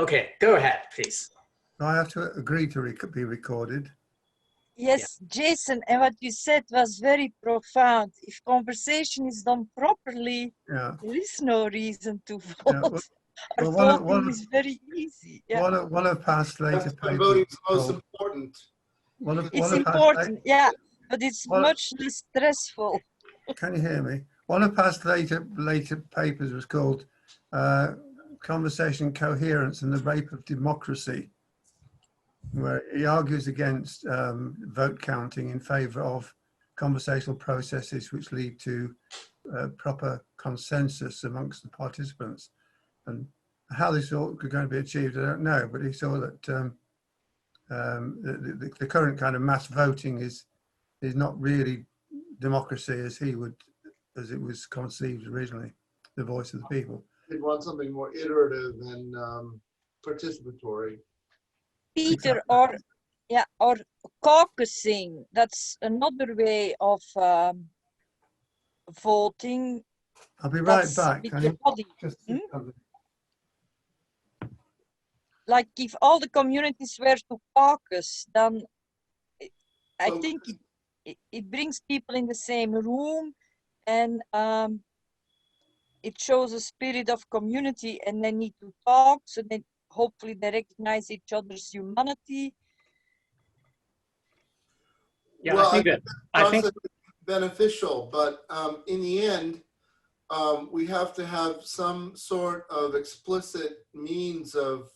Okay, go ahead, please. I have to agree to be recorded. Yes, yeah. Jason, and what you said was very profound. If conversation is done properly, there is no reason to vote. Voting is very easy. Yeah. One of Pask's later papers. Voting is most important. It's important, yeah, but it's much less stressful. Can you hear me? One of Pask's later papers was called Conversation Coherence and the Rape of Democracy, where he argues against vote counting in favor of conversational processes which lead to proper consensus amongst the participants. And how this is all going to be achieved, I don't know, but he saw that the current kind of mass voting is not really democracy as it was conceived originally, the voice of the people. He'd want something more iterative and participatory. Peter, or caucusing, that's another way of voting. I'll be right back. Like if all the communities were to caucus, then I think it brings people in the same room, and it shows a spirit of community, and they need to talk, so then hopefully they recognize each other's humanity. Yeah, well, I think it's beneficial, but in the end, we have to have some sort of explicit means of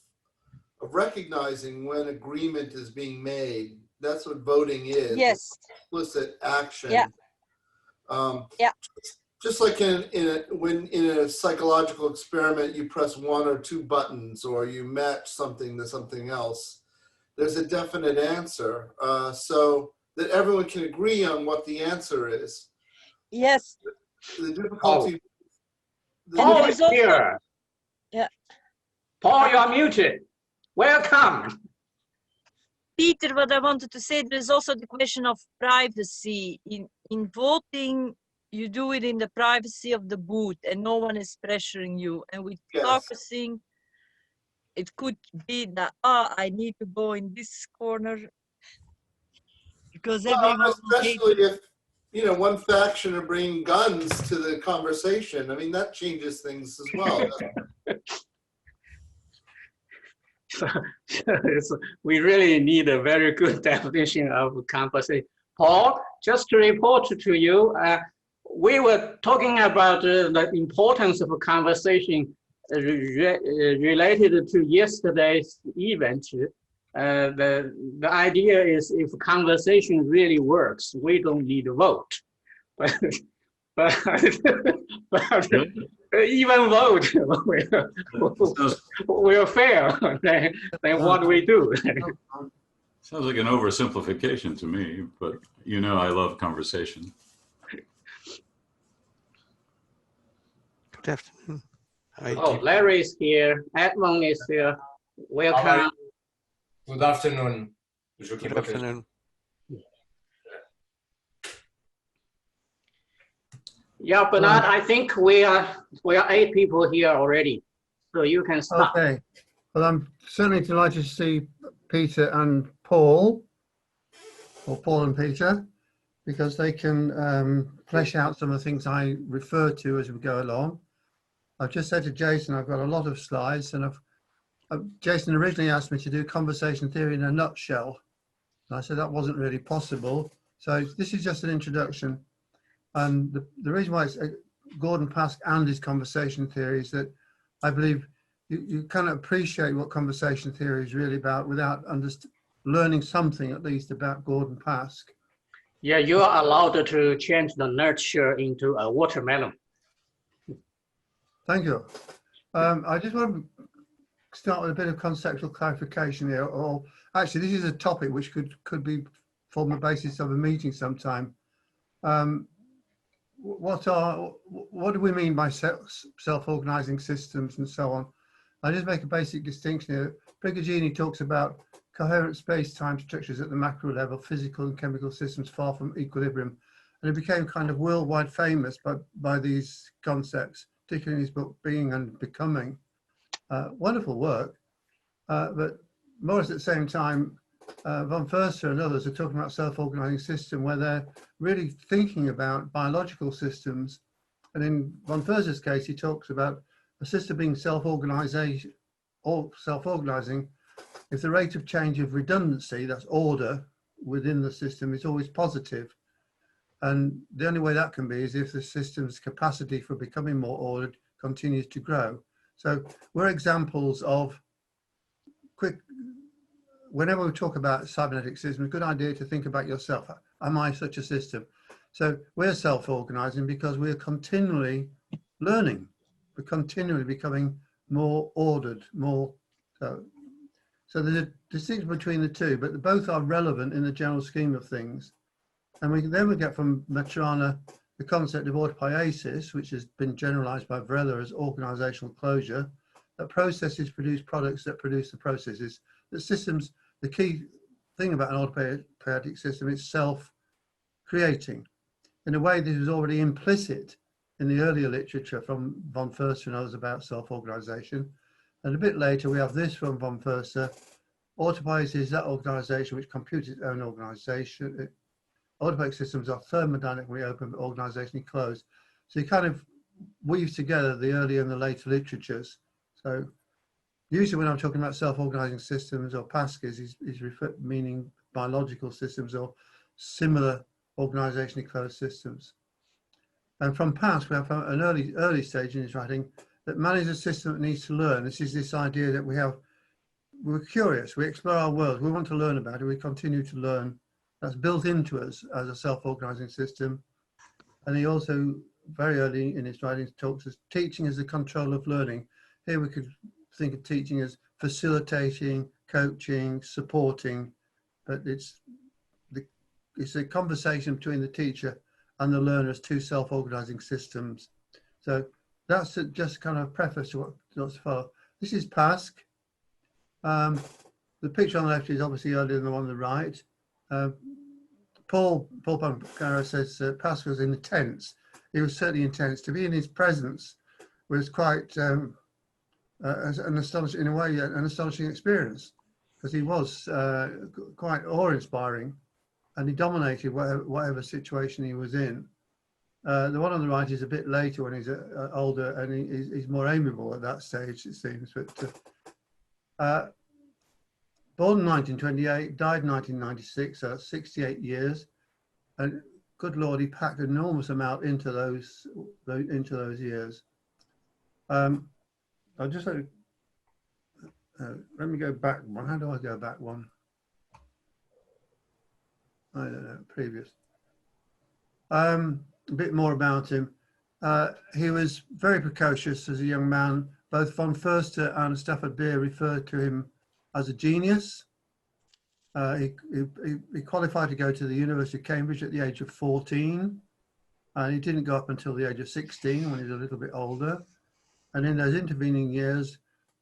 recognizing when agreement is being made. That's what voting is. Yes. Explicit action. Yeah. Just like when in a psychological experiment, you press 1 or 2 buttons, or you match something to something else, there's a definite answer, so that everyone can agree on what the answer is. Yes. The difficulty. Paul is here. Yeah. Paul, you are muted. Welcome. Peter, what I wanted to say, there is also the question of privacy. In voting, you do it in the privacy of the booth and no one is pressuring you. And with caucusing, it could be that, I need to go in this corner because everyone... Especially if, one faction are bringing guns to the conversation. I mean, that changes things as well. We really need a very good definition of conversation. Paul, just to report to you, we were talking about the importance of a conversation related to yesterday's event. The idea is if conversation really works, we don't need a vote. But even vote will fail. Then what do we do? Sounds like an oversimplification to me, but I love conversation. Good afternoon. Larry is here. Edmund is here. Welcome. Good afternoon. Good afternoon. Yeah, Bernard, I think we are 8 people here already, so you can start. Okay. Well, I'm certainly delighted to see Peter and Paul, or Paul and Peter, because they can flesh out some of the things I refer to as we go along. I've just said to Jason, I've got a lot of slides, and Jason originally asked me to do conversation theory in a nutshell. And I said that wasn't really possible. So this is just an introduction. And the reason why it's Gordon Pask and his conversation theory is that I believe you cannot appreciate what conversation theory is really about without learning something at least about Gordon Pask. Yeah, you are allowed to change the nurture into a watermelon. Thank you. I just want to start with a bit of conceptual clarification here, or actually this is a topic which could form the basis of a meeting sometime. What do we mean by self-organizing systems and so on? I just make a basic distinction here. Brigaggini talks about coherent space-time structures at the macro level, physical and chemical systems far from equilibrium, and it became kind of worldwide famous by these concepts, particularly in his book Being and Becoming. Wonderful work, But more at the same time, von Förster and others are talking about self-organizing system where they're really thinking about biological systems. And in von Förster's case, he talks about a system being self-organizing or self-organizing if the rate of change of redundancy, that's order within the system, is always positive. And the only way that can be is if the system's capacity for becoming more ordered continues to grow. So we're examples of whenever we talk about cybernetic systems, a good idea to think about yourself. Am I such a system? So we're self-organizing because we're continually learning. We're continually becoming more ordered, more so there's a distinction between the two, but both are relevant in the general scheme of things. And then we get from Maturana the concept of autopoiesis, which has been generalized by Varela as organizational closure, that processes produce products that produce the processes. The systems, the key thing about an autopoietic system is self-creating. In a way, this was already implicit in the earlier literature from von Förster and others about self-organization. And a bit later, we have this from von Förster. Autopoiesis is that organization which computes its own organization. Autopoietic systems are thermodynamically open, but organizationally closed. So you kind of weave together the earlier and the later literatures. So usually when I'm talking about self-organizing systems or Pask is meaning biological systems or similar organizationally closed systems. And from Pask, we have an early stage in his writing that man is a system that needs to learn. This is this idea that we're curious, we explore our world, we want to learn about it, we continue to learn. That's built into us as a self-organizing system. And he also, very early in his writings, talks as teaching as the control of learning. Here we could think of teaching as facilitating, coaching, supporting, but it's a conversation between the teacher and the learner as two self-organizing systems. So that's just kind of preface to what's to follow. This is Pask. The picture on the left is obviously earlier than the one on the right. Paul Pancaro says Pask was intense. He was certainly intense. To be in his presence was quite an astonishing, in a way, an astonishing experience, because he was quite awe-inspiring, and he dominated whatever situation he was in. The one on the right is a bit later when he's older, and he's more amiable at that stage, it seems. But born in 1928, died in 1996, so that's 68 years. And good Lord, he packed an enormous amount into those years. I'll just let me go back one. How do I go back one? I don't know, previous. A bit more about him. He was very precocious as a young man. Both von Förster and Stafford Beer referred to him as a genius. He qualified to go to the University of Cambridge at the age of 14, and he didn't go up until the age of 16 when he was a little bit older. And in those intervening years,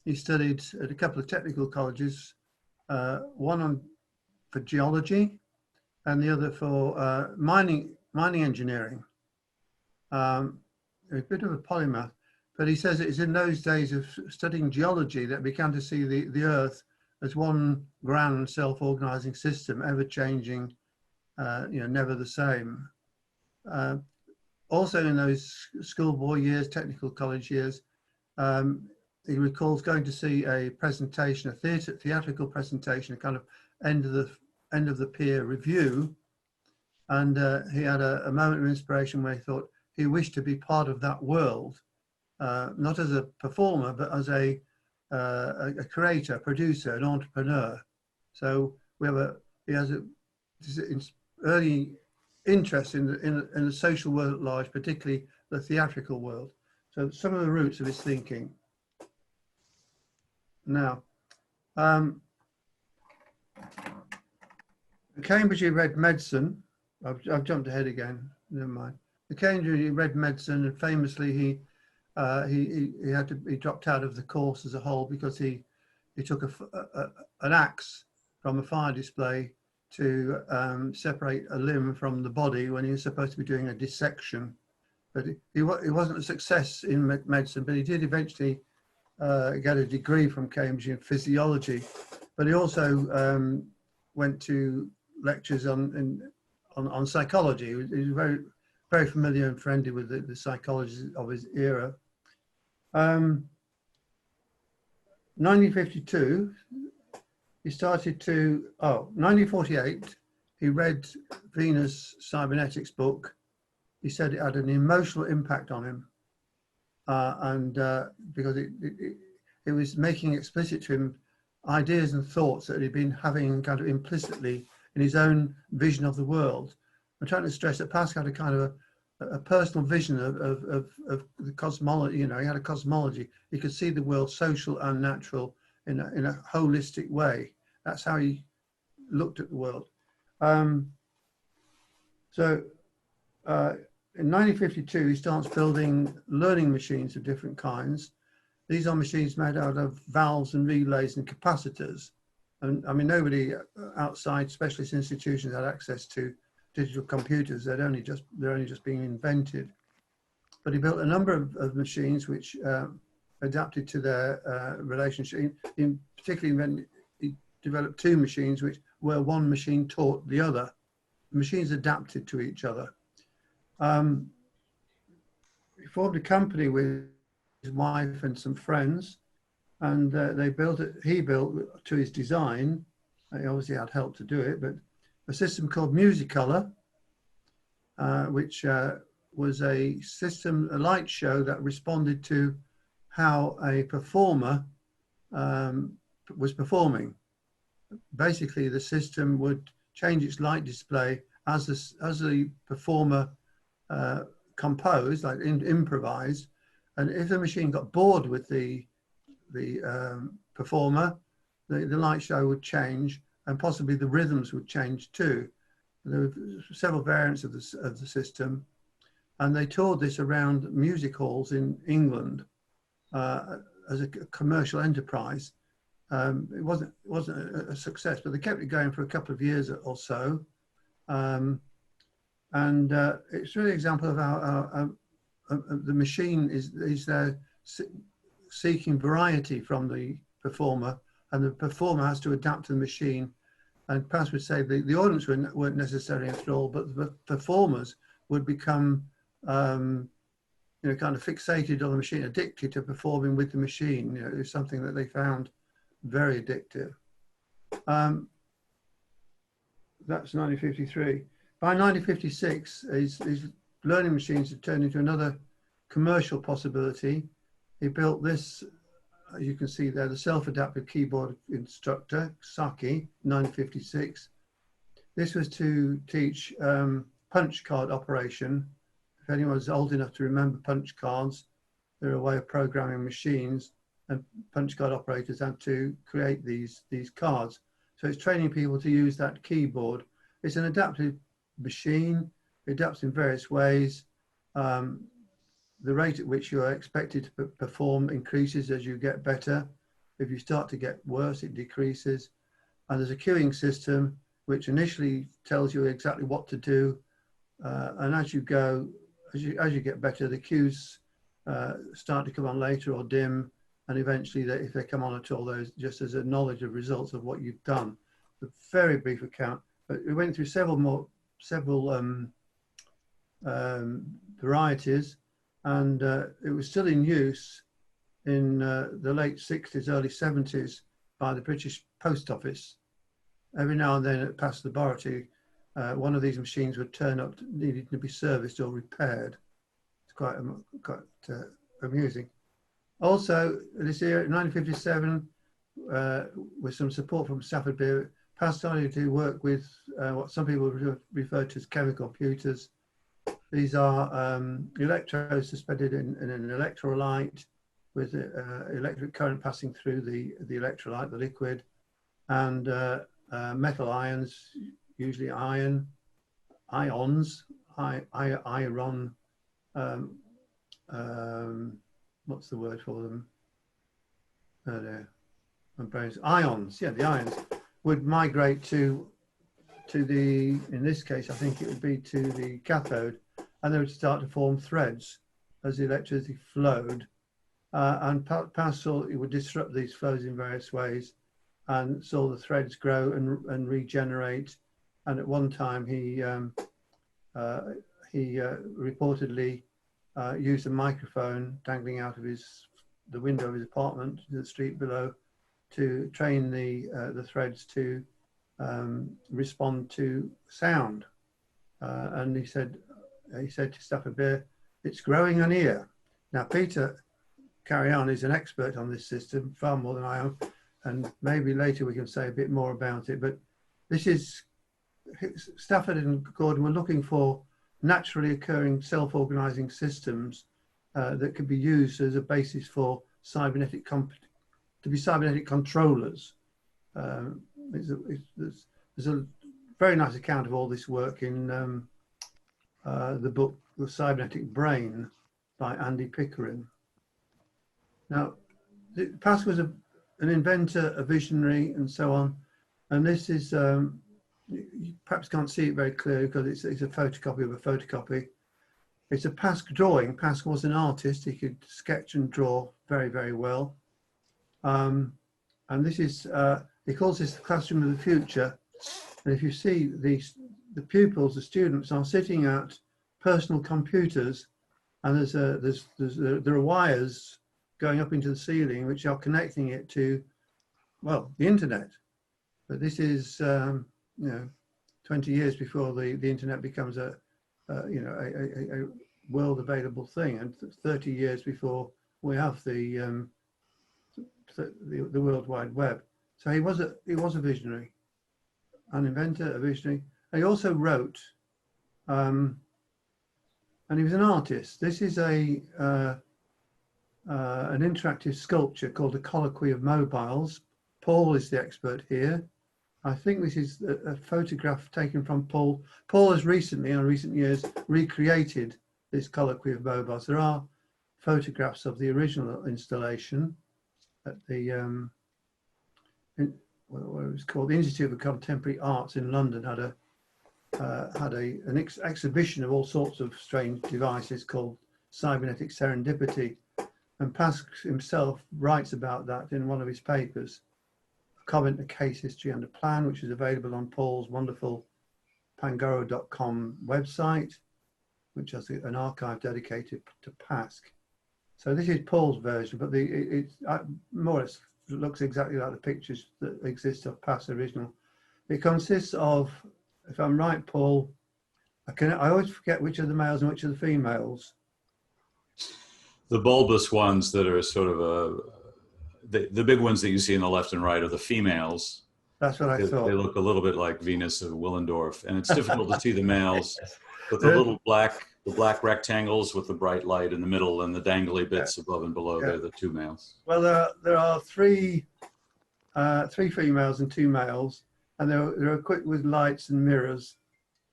he studied at a couple of technical colleges, one for geology and the other for mining engineering. A bit of a polymath, but he says it is in those days of studying geology that began to see the Earth as one grand self-organizing system, ever-changing, never the same. Also in those schoolboy years, technical college years, he recalls going to see a presentation, a theatrical presentation, a kind of end of the peer review, and he had a moment of inspiration where he thought he wished to be part of that world, not as a performer, but as a creator, producer, an entrepreneur. So he has an early interest in the social world at large, particularly the theatrical world. So some of the roots of his thinking. Now, at Cambridge he read medicine. I've jumped ahead again. Never mind. At Cambridge he read medicine, and famously he dropped out of the course as a whole because he took an axe from a fire display to separate a limb from the body when he was supposed to be doing a dissection. But he wasn't a success in medicine, but he did eventually get a degree from Cambridge in physiology, but he also went to lectures on psychology. He was very familiar and friendly with the psychologists of his era. 1952, he started to, 1948, he read Venus Cybernetics book. He said it had an emotional impact on him. Because it was making explicit to him ideas and thoughts that he'd been having kind of implicitly in his own vision of the world. I'm trying to stress that Pask had a kind of a personal vision of the cosmology. You know, he had a cosmology. He could see the world social and natural in a holistic way. That's how he looked at the world. In 1952, he starts building learning machines of different kinds. These are machines made out of valves and relays and capacitors. And I mean, nobody outside specialist institutions had access to digital computers. They're only just being invented. But he built a number of machines which adapted to their relationship. In particularly, when he developed two machines where one machine taught the other. The machines adapted to each other. He formed a company with his wife and some friends, and they built it. He built to his design. He obviously had help to do it, but a system called Musicolor, which was a system, a light show that responded to how a performer was performing. Basically, the system would change its light display as the performer composed, like improvised, and if the machine got bored with the performer, the light show would change, and possibly the rhythms would change too. There were several variants of the system, and they toured this around music halls in England as a commercial enterprise. It wasn't a success, but they kept it going for a couple of years or so. It's really an example of how the machine is there seeking variety from the performer, and the performer has to adapt to the machine. And Pask would say the audience weren't necessarily enthralled, but the performers would become kind of fixated on the machine, addicted to performing with the machine. It was something that they found very addictive. That's 1953. By 1956, his learning machines had turned into another commercial possibility. He built this, you can see there, the self-adaptive keyboard instructor, Saki, 1956. This was to teach punch card operation. If anyone's old enough to remember punch cards, they're a way of programming machines, and punch card operators had to create these cards. So it's training people to use that keyboard. It's an adaptive machine. It adapts in various ways. The rate at which you are expected to perform increases as you get better. If you start to get worse, it decreases. And there's a queuing system which initially tells you exactly what to do. And as you go, as you get better, the cues start to come on later or dim. And eventually, if they come on at all, there's just as a knowledge of results of what you've done. A very brief account, but we went through several varieties, and it was still in use in the late 60s, early 70s by the British Post Office. Every now and then at Pask Laboratory, one of these machines would turn up needing to be serviced or repaired. It's quite amusing. Also, this year, 1957, with some support from Stafford Beer, Pask started to work with what some people refer to as chemical computers. These are electrodes suspended in an electrolyte with electric current passing through the electrolyte, the liquid, and metal ions, usually ions, iron, what's the word for them? Oh, there. My brain's ions. Yeah, the ions would migrate to the, in this case, I think it would be to the cathode, and they would start to form threads as the electricity flowed. And Pask saw it would disrupt these flows in various ways, and saw the threads grow and regenerate. And at one time, he reportedly used a microphone dangling out of the window of his apartment to the street below to train the threads to respond to sound. And he said to Stafford, "It's growing an ear." Now, Peter Carry-On is an expert on this system, far more than I am, and maybe later we can say a bit more about it. But this is, Stafford and Gordon were looking for naturally occurring self-organizing systems that could be used as a basis for cybernetic controllers. There's a very nice account of all this work in the book The Cybernetic Brain by Andy Pickering. Now, Pask was an inventor, a visionary, and so on. And this is, you perhaps can't see it very clearly because it's a photocopy of a photocopy. It's a Pask drawing. Pask was an artist. He could sketch and draw very, very well. And this is, he calls this the classroom of the future. And if you see the pupils, the students are sitting at personal computers, and there are wires going up into the ceiling which are connecting it to, well, the internet. But this is, 20 years before the internet becomes a world available thing, and 30 years before we have the World Wide Web. So he was a visionary, an inventor, a visionary. And he also wrote, and he was an artist. This is an interactive sculpture called A Colloquy of Mobiles. Paul is the expert here. I think this is a photograph taken from Paul. Paul has recently, in recent years, recreated this Colloquy of Mobiles. There are photographs of the original installation at the what it was called, the Institute of Contemporary Arts in London had an exhibition of all sorts of strange devices called Cybernetic Serendipity. And Pask himself writes about that in one of his papers, a comment, a case history and a plan, which is available on Paul's wonderful pangoro.com website, which has an archive dedicated to Pask. So this is Paul's version, but it more or less looks exactly like the pictures that exist of Pask's original. It consists of, if I'm right, Paul, I always forget which are the males and which are the females. The bulbous ones that are sort of the big ones that you see on the left and right are the females. That's what I thought. They look a little bit like Venus of Willendorf, and it's difficult to see the males. But the little black rectangles with the bright light in the middle and the dangly bits above and below, they're the two males. Well, there are three females and two males, and they're equipped with lights and mirrors.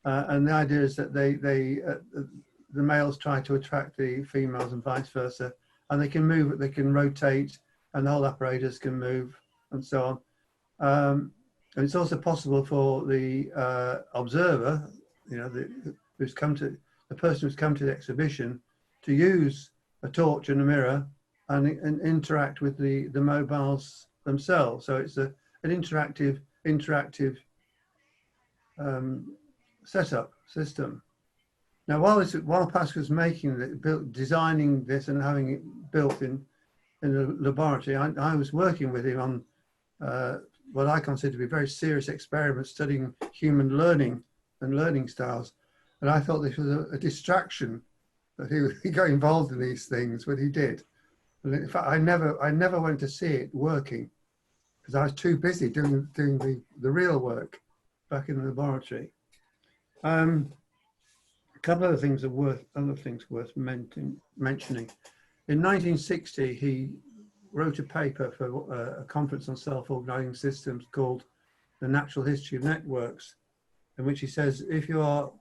And the idea is that the males try to attract the females and vice versa, and they can move, they can rotate, and the whole apparatus can move, and so on. And it's also possible for the observer, the person who's come to the exhibition, to use a torch and a mirror and interact with the mobiles themselves. So it's an interactive setup system. Now, while Pask was designing this and having it built in the laboratory, I was working with him on what I consider to be very serious experiments studying human learning and learning styles. And I thought this was a distraction that he got involved in these things, but he did. And in fact, I never went to see it working because I was too busy doing the real work back in the laboratory. A couple of things worth mentioning. In 1960, he wrote a paper for a conference on self-organizing systems called The Natural History of Networks, in which he says, if you are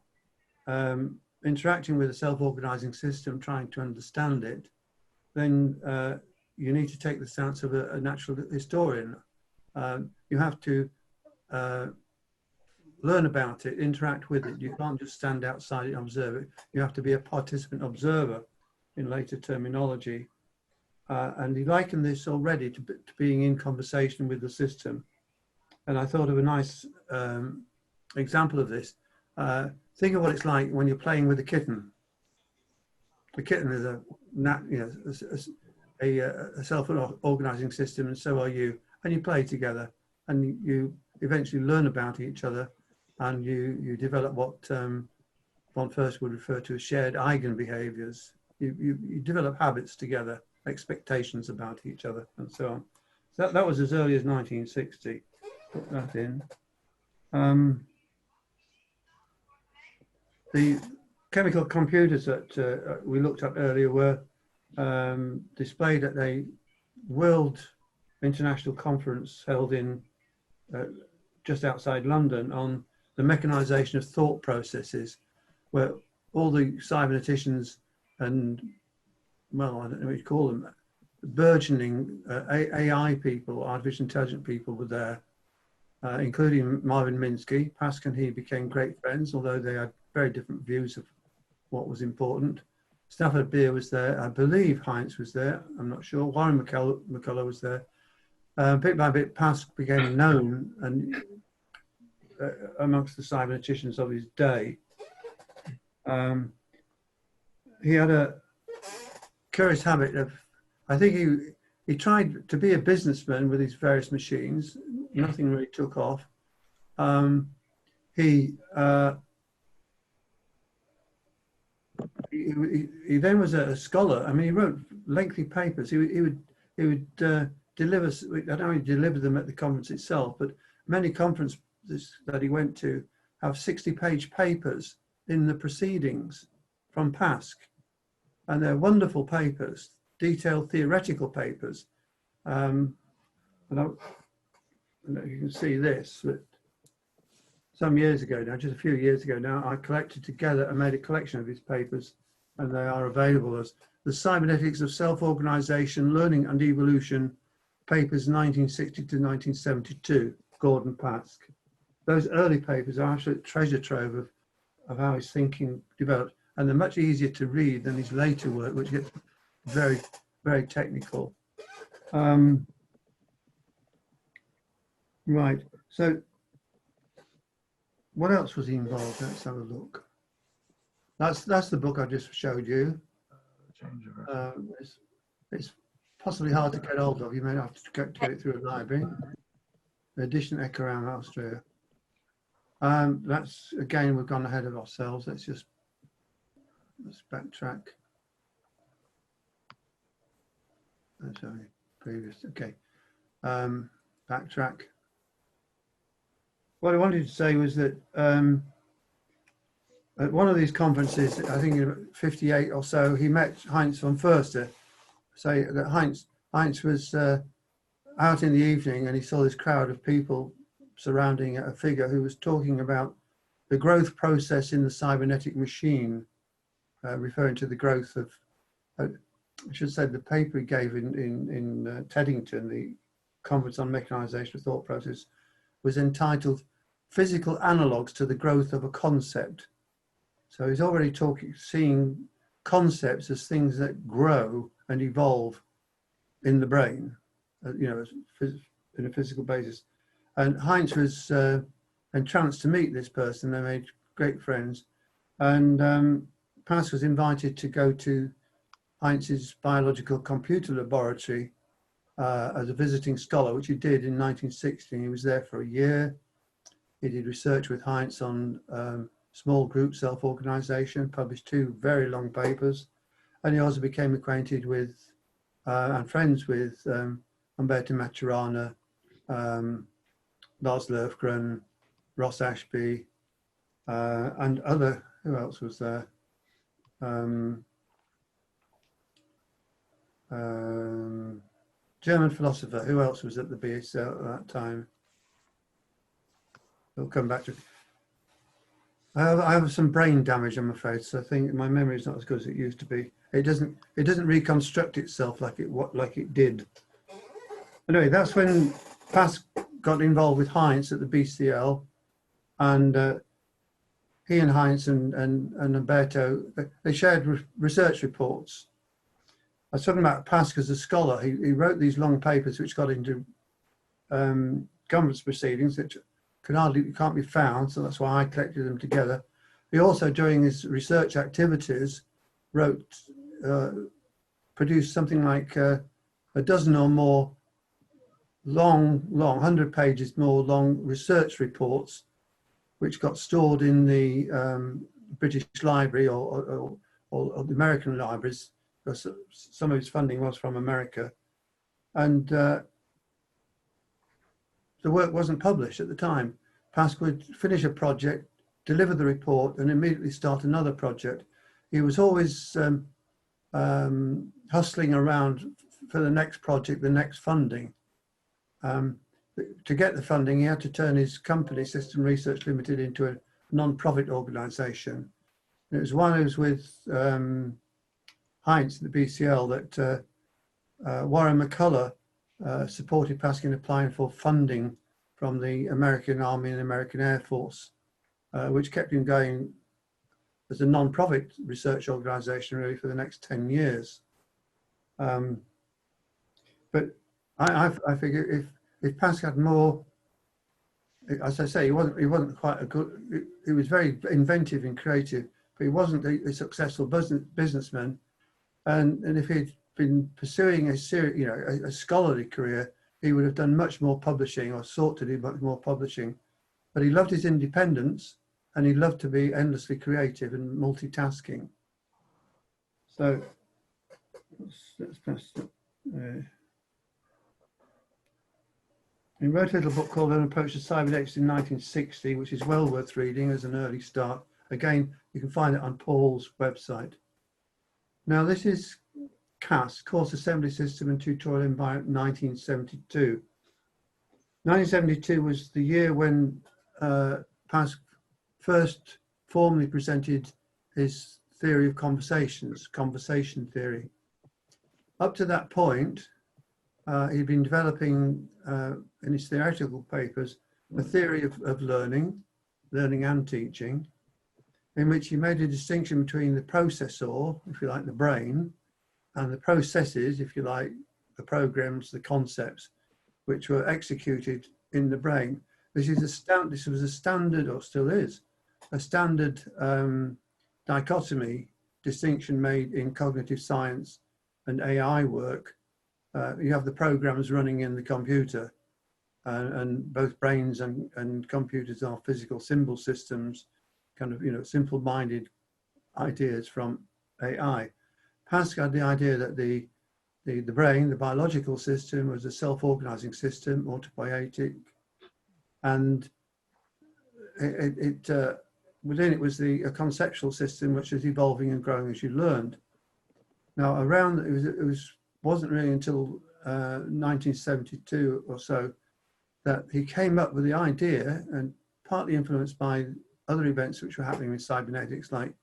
interacting with a self-organizing system, trying to understand it, then you need to take the stance of a natural historian. You have to learn about it, interact with it. You can't just stand outside it and observe it. You have to be a participant observer, in later terminology. and he likened this already to being in conversation with the system. And I thought of a nice example of this. Think of what it's like when you're playing with a kitten. The kitten is a self-organizing system, and so are you. And you play together, and you eventually learn about each other, and you develop what von First would refer to as shared eigenbehaviors. You develop habits together, expectations about each other, and so on. So that was as early as 1960. Put that in. The chemical computers that we looked at earlier were displayed at a World International Conference held in just outside London on the mechanization of thought processes, where all the cyberneticians and, well, I don't know what you call them, burgeoning AI people, artificial intelligence people were there, including Marvin Minsky. Pask and he became great friends, although they had very different views of what was important. Stafford Beer was there. I believe Heinz was there. I'm not sure. Warren McCullough was there. Bit by bit, Pask became known and amongst the cyberneticians of his day. He had a curious habit of, I think he tried to be a businessman with his various machines. Nothing really took off. He then was a scholar. I mean, he wrote lengthy papers. He would deliver. I don't know, he delivered them at the conference itself, but many conferences that he went to have 60-page papers in the proceedings from Pask, and they're wonderful papers, detailed theoretical papers. And you can see this, but some years ago now, just a few years ago now, I collected together and made a collection of his papers, and they are available as The Cybernetics of Self-Organization, Learning and Evolution, papers 1960 to 1972, Gordon Pask. Those early papers are actually a treasure trove of how his thinking developed, and they're much easier to read than his later work, which gets very, very technical. Right, so what else was he involved? Let's have a look. That's the book I just showed you. It's possibly hard to get hold of. You may have to get it through a library. The edition Eckeram, Austria. That's, again, we've gone ahead of ourselves. Let's backtrack. Sorry, previous, okay. Backtrack. What I wanted to say was that at one of these conferences, I think in 58 or so, he met Heinz von Förster. Say that Heinz was out in the evening, and he saw this crowd of people surrounding a figure who was talking about the growth process in the cybernetic machine, referring to the growth of, I should say, the paper he gave in Teddington, the Conference on Mechanization of Thought Process, was entitled Physical Analogues to the Growth of a Concept. So he's already seeing concepts as things that grow and evolve in the brain, you know, in a physical basis. And Heinz was entranced to meet this person. They made great friends. And Pask was invited to go to Heinz's biological computer laboratory as a visiting scholar, which he did in 1960. He was there for a year. He did research with Heinz on small group self-organization, published 2 very long papers. And he also became acquainted with and friends with Umberto Maturana, Lars Löfgren, Ross Ashby, and other, who else was there? German philosopher, who else was at the BSL at that time? We'll come back to it. I have some brain damage, I'm afraid, so I think my memory is not as good as it used to be. It doesn't reconstruct itself like it did. Anyway, that's when Pask got involved with Heinz at the BCL, and he and Heinz and Umberto, they shared research reports. I was talking about Pask as a scholar. He wrote these long papers which got into government's proceedings, which can't be found, so that's why I collected them together. He also, during his research activities, produced something like a dozen or more long, 100 pages more long research reports, which got stored in the British Library or the American libraries, because some of his funding was from America. And the work wasn't published at the time. Pask would finish a project, deliver the report, and immediately start another project. He was always hustling around for the next project, the next funding. To get the funding, he had to turn his company, System Research Limited, into a non-profit organisation. It was while he was with Heinz, the BCL, that Warren McCullough supported Pask in applying for funding from the American Army and American Air Force, which kept him going as a non-profit research organisation really for the next 10 years. But I figure if Pask had more, as I say, he wasn't quite a good. He was very inventive and creative, but he wasn't a successful businessman. And if he'd been pursuing a scholarly career, he would have done much more publishing, or sought to do much more publishing. But he loved his independence, and he loved to be endlessly creative and multitasking. So let's press. He wrote a little book called An Approach to Cybernetics in 1960, which is well worth reading as an early start. Again, you can find it on Paul's website. Now, this is CAS, Course Assembly System and Tutorial Environment, 1972. 1972 was the year when Pask first formally presented his theory of conversations, conversation theory. Up to that point, he'd been developing in his theoretical papers a theory of learning and teaching, in which he made a distinction between the processor, if you like, the brain, and the processes, if you like, the programs, the concepts, which were executed in the brain. This was a standard, or still is, a standard dichotomy distinction made in cognitive science and AI work. You have the programs running in the computer, and both brains and computers are physical symbol systems, kind of, simple-minded ideas from AI. Pask had the idea that the brain, the biological system, was a self-organizing system, autopoietic, and within it was a conceptual system which is evolving and growing as you learned. Now, wasn't really until 1972 or so that he came up with the idea, and partly influenced by other events which were happening with cybernetics, like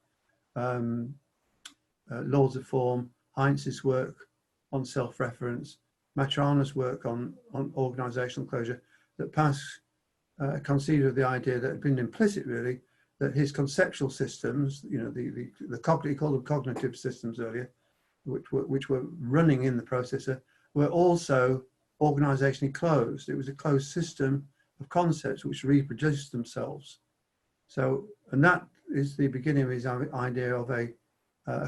laws of form, Heinz's work on self-reference, Maturana's work on organizational closure, that Pask conceived of the idea that had been implicit, really, that his conceptual systems, he called them cognitive systems earlier, which were running in the processor, were also organizationally closed. It was a closed system of concepts which reproduced themselves. So, and that is the beginning of his idea of a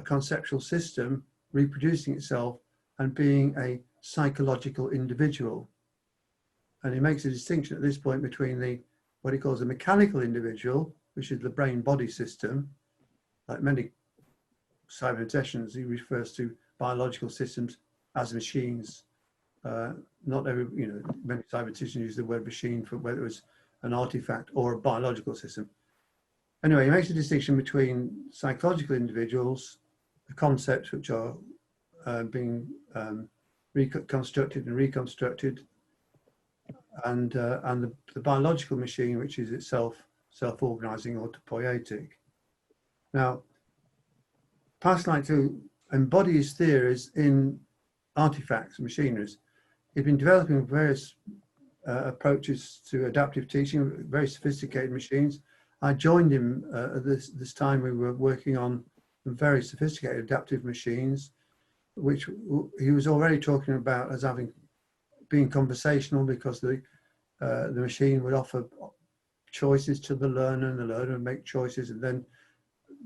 conceptual system reproducing itself and being a psychological individual. And he makes a distinction at this point between what he calls a mechanical individual, which is the brain-body system. Like many cyberneticians, he refers to biological systems as machines. Not many cyberneticians use the word machine for whether it was an artifact or a biological system. Anyway, he makes a distinction between psychological individuals, the concepts which are being reconstructed and reconstructed, and the biological machine, which is itself self-organizing or autopoietic. Now, Pask liked to embody his theories in artifacts, machineries. He'd been developing various approaches to adaptive teaching, very sophisticated machines. I joined him at this time. We were working on very sophisticated adaptive machines. which he was already talking about as having being conversational, because the machine would offer choices to the learner, and the learner would make choices, and then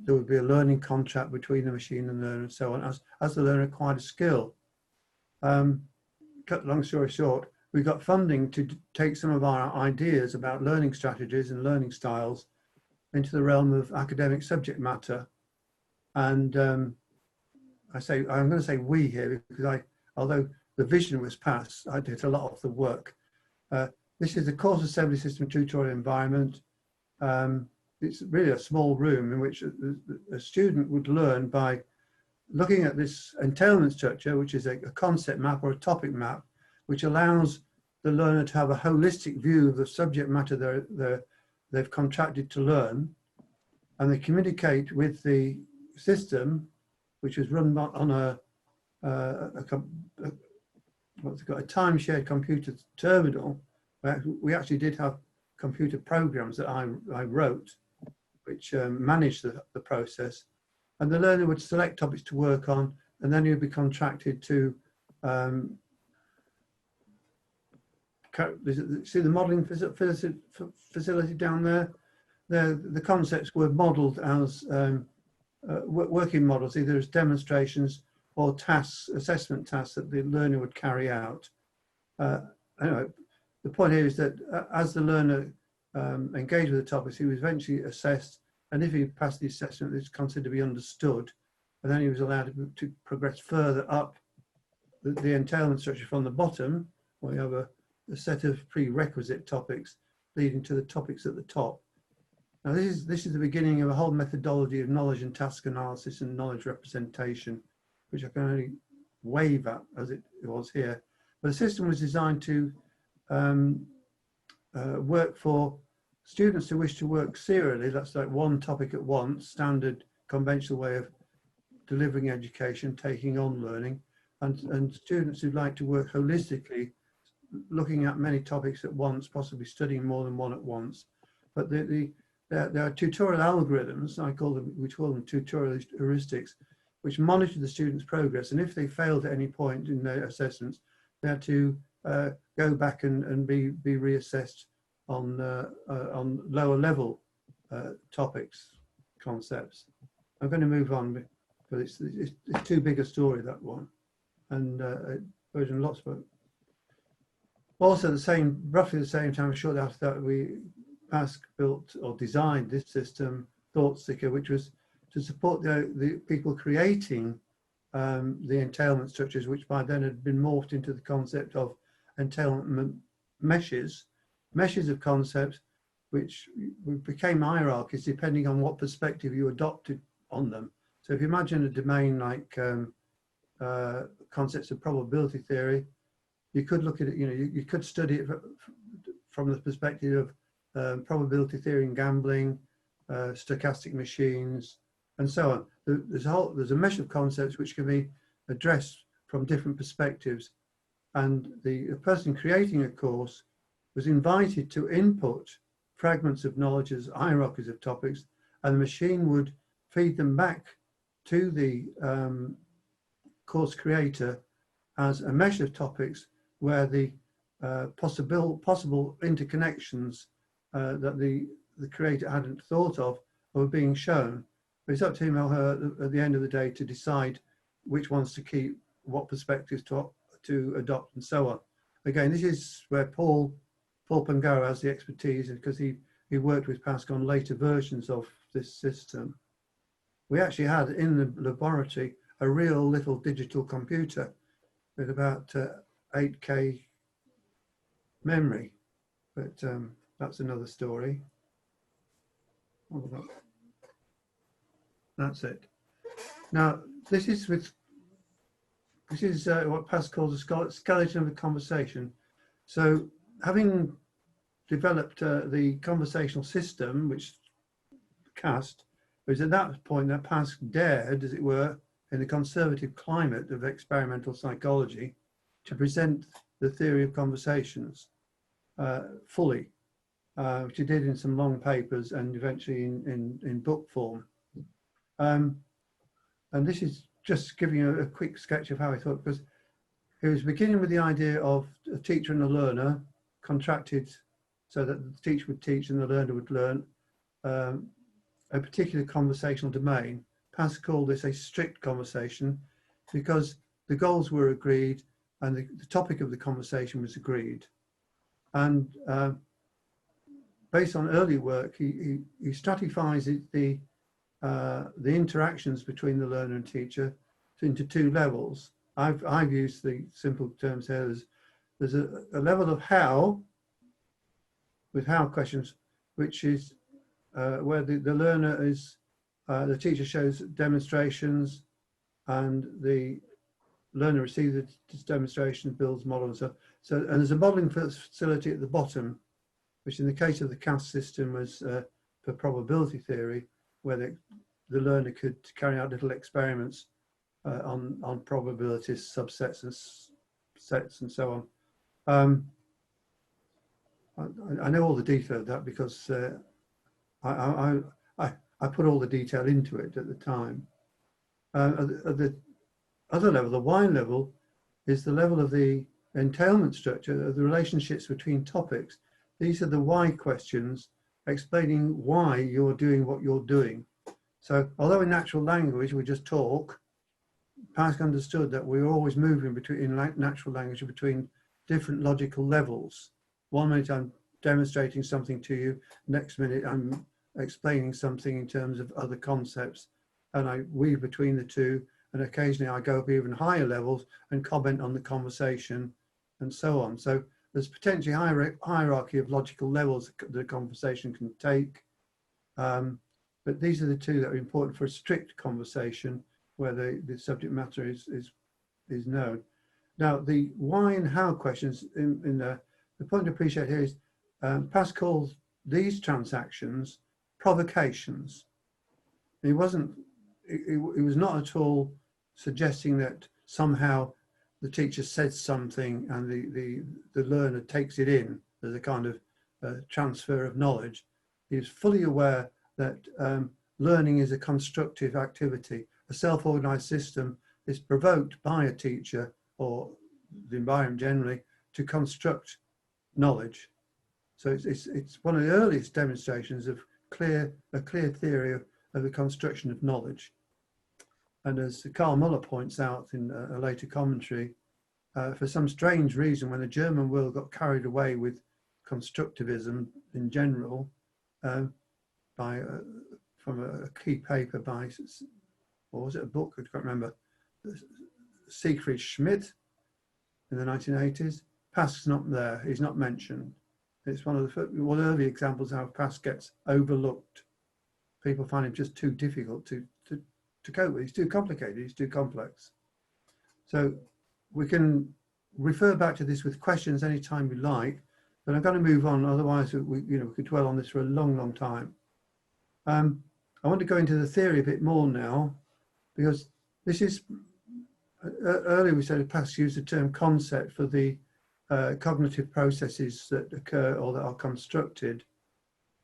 there would be a learning contract between the machine and the learner, and so on, as the learner acquired a skill. Cut long story short, we got funding to take some of our ideas about learning strategies and learning styles into the realm of academic subject matter. And I'm going to say we here, because although the vision was passed, I did a lot of the work. This is the course assembly system tutorial environment. It's really a small room in which a student would learn by looking at this entailment structure, which is a concept map or a topic map, which allows the learner to have a holistic view of the subject matter they've contracted to learn, and they communicate with the system, which is run on a time-shared computer terminal. We actually did have computer programs that I wrote, which managed the process, and the learner would select topics to work on, and then he would be contracted to see the modelling facility down there. The concepts were modelled as working models, either as demonstrations or tasks, assessment tasks that the learner would carry out. Anyway, the point here is that as the learner engaged with the topics, he was eventually assessed, and if he passed the assessment, it's considered to be understood, and then he was allowed to progress further up the entailment structure from the bottom, where you have a set of prerequisite topics leading to the topics at the top. Now this is the beginning of a whole methodology of knowledge and task analysis and knowledge representation, which I can only wave at as it was here. But the system was designed to work for students who wish to work serially. That's like one topic at once, standard conventional way of delivering education, taking on learning, and students who'd like to work holistically, looking at many topics at once, possibly studying more than one at once. But there are tutorial algorithms, we call them tutorial heuristics, which monitor the students' progress, and if they failed at any point in their assessments, they had to go back and be reassessed on lower level topics, concepts. I'm going to move on, but it's too big a story, that one, and version lots of it. Also, roughly the same time, shortly after that, Pask built or designed this system, ThoughtSeeker, which was to support the people creating the entailment structures, which by then had been morphed into the concept of entailment meshes of concepts, which became hierarchies depending on what perspective you adopted on them. So if you imagine a domain like concepts of probability theory, you could look at it, you could study it from the perspective of probability theory in gambling, stochastic machines, and so on. There's a mesh of concepts which can be addressed from different perspectives, and the person creating a course was invited to input fragments of knowledge as hierarchies of topics, and the machine would feed them back to the course creator as a mesh of topics where the possible interconnections that the creator hadn't thought of were being shown. But it's up to him or her at the end of the day to decide which ones to keep, what perspectives to adopt, and so on. Again, this is where Paul Pangaro has the expertise, because he worked with Pask on later versions of this system. We actually had in the laboratory a real little digital computer with about 8K memory, but that's another story. That's it. Now, this is what Pask calls a skeleton of a conversation. So, having developed the conversational system, which CAST, it was at that point that Pask dared, as it were, in the conservative climate of experimental psychology, to present the theory of conversations fully, which he did in some long papers and eventually in book form. And this is just giving you a quick sketch of how he thought, because he was beginning with the idea of a teacher and a learner contracted so that the teacher would teach and the learner would learn a particular conversational domain. Pask called this a strict conversation because the goals were agreed and the topic of the conversation was agreed. And based on early work, he stratifies the interactions between the learner and teacher into two levels. I've used the simple terms here. There's a level of how, with how questions, which is where the learner is, the teacher shows demonstrations and the learner receives the demonstration, builds models. So and there's a modeling facility at the bottom, which in the case of the CAST system was for probability theory, where the learner could carry out little experiments on probabilities, subsets and sets and so on. I know all the detail of that because I put all the detail into it at the time. At the other level, the Y level, is the level of the entailment structure of the relationships between topics. These are the why questions explaining why you're doing what you're doing. So although in natural language we just talk, Pask understood that we're always moving in natural language between different logical levels. 1 minute I'm demonstrating something to you, next minute I'm explaining something in terms of other concepts, and I weave between the two, and occasionally I go up even higher levels and comment on the conversation and so on. So there's potentially hierarchy of logical levels that the conversation can take, but these are the two that are important for a strict conversation where the subject matter is known. Now the why and how questions the point to appreciate here is Pask calls these transactions provocations. It was not at all suggesting that somehow the teacher says something and the learner takes it in as a kind of transfer of knowledge. He is fully aware that learning is a constructive activity. A self-organized system is provoked by a teacher or the environment generally to construct knowledge. So it's one of the earliest demonstrations of a clear theory of the construction of knowledge. And as Carl Muller points out in a later commentary, for some strange reason, when the German world got carried away with constructivism in general, from a key paper by, or was it a book? I can't remember. Siegfried Schmidt in the 1980s. Pask's not there. He's not mentioned. It's one of the early examples of how Pask gets overlooked. People find him just too difficult to cope with. He's too complicated. He's too complex. So we can refer back to this with questions anytime we like, but I'm going to move on. Otherwise, we could dwell on this for a long, long time. I want to go into the theory a bit more now, because this is earlier we said Pask used the term concept for the cognitive processes that occur or that are constructed,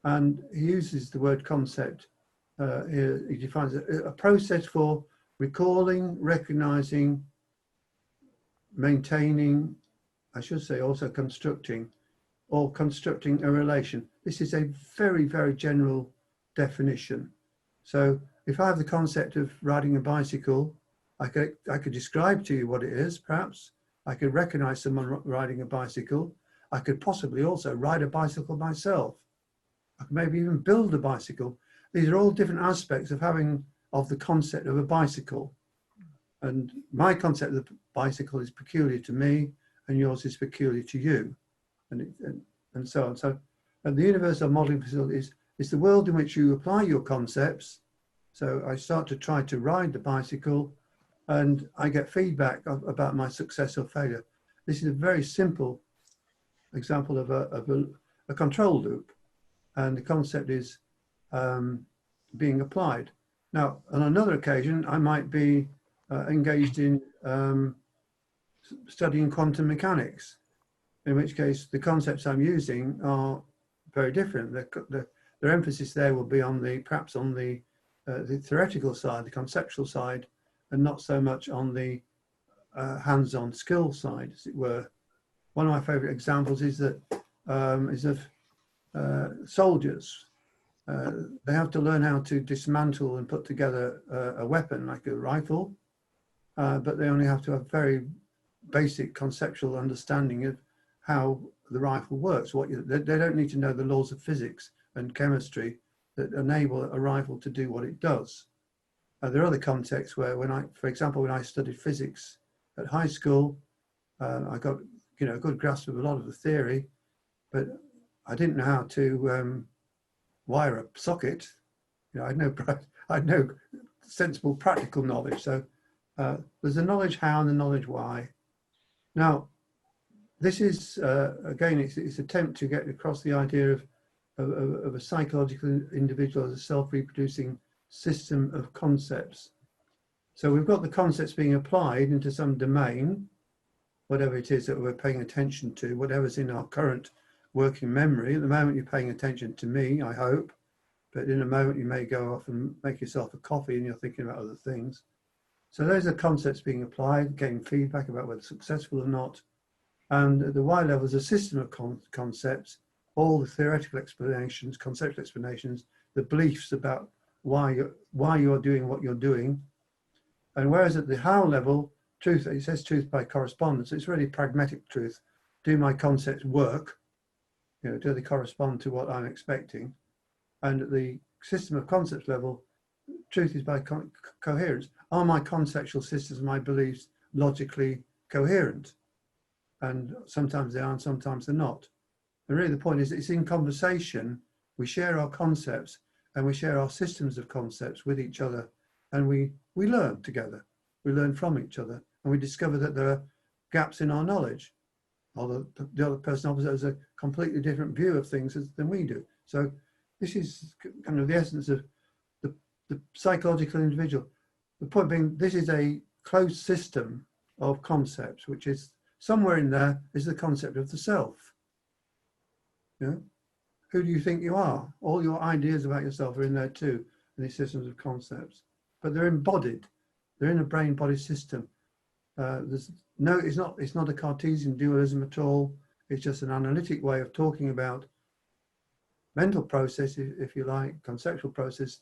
and he uses the word concept here. He defines a process for recalling, recognizing, maintaining, I should say also constructing, or constructing a relation. This is a very, very general definition. So if I have the concept of riding a bicycle, I could describe to you what it is, perhaps. I could recognize someone riding a bicycle. I could possibly also ride a bicycle myself. I could maybe even build a bicycle. These are all different aspects of the concept of a bicycle. And my concept of the bicycle is peculiar to me, and yours is peculiar to you, and so on. So, and the universal modeling facility is the world in which you apply your concepts. So I start to try to ride the bicycle, and I get feedback about my success or failure. This is a very simple example of a control loop, and the concept is being applied. Now, on another occasion, I might be engaged in studying quantum mechanics, in which case the concepts I'm using are very different. Their emphasis there will be on perhaps on the theoretical side, the conceptual side, and not so much on the hands-on skill side, as it were. One of my favorite examples is that is of soldiers. They have to learn how to dismantle and put together a weapon like a rifle, but they only have to have very basic conceptual understanding of how the rifle works. They don't need to know the laws of physics and chemistry that enable a rifle to do what it does. There are other contexts where, for example, when I studied physics at high school, I got a good grasp of a lot of the theory, but I didn't know how to wire a socket. I had no sensible practical knowledge. So there's the knowledge how and the knowledge why. Now, this is again, it's an attempt to get across the idea of a psychological individual as a self-reproducing system of concepts. So we've got the concepts being applied into some domain, whatever it is that we're paying attention to, whatever's in our current working memory. At the moment, you're paying attention to me, I hope, but in a moment you may go off and make yourself a coffee and you're thinking about other things. So those are concepts being applied, getting feedback about whether successful or not. And at the Y level is a system of concepts, all the theoretical explanations, conceptual explanations, the beliefs about why you're doing what you're doing. And whereas at the how level, truth, it says truth by correspondence, it's really pragmatic truth. Do my concepts work? Do they correspond to what I'm expecting? And at the system of concepts level, truth is by coherence. Are my conceptual systems, my beliefs, logically coherent? And sometimes they are, and sometimes they're not. And really the point is, it's in conversation, we share our concepts and we share our systems of concepts with each other, and we learn together. We learn from each other, and we discover that there are gaps in our knowledge. Although the other person opposite has a completely different view of things than we do. So this is kind of the essence of the psychological individual. The point being, this is a closed system of concepts, which is somewhere in there is the concept of the self. Who do you think you are? All your ideas about yourself are in there too, in these systems of concepts. But they're embodied. They're in a brain-body system. It's not a Cartesian dualism at all. It's just an analytic way of talking about mental process, if you like, conceptual process,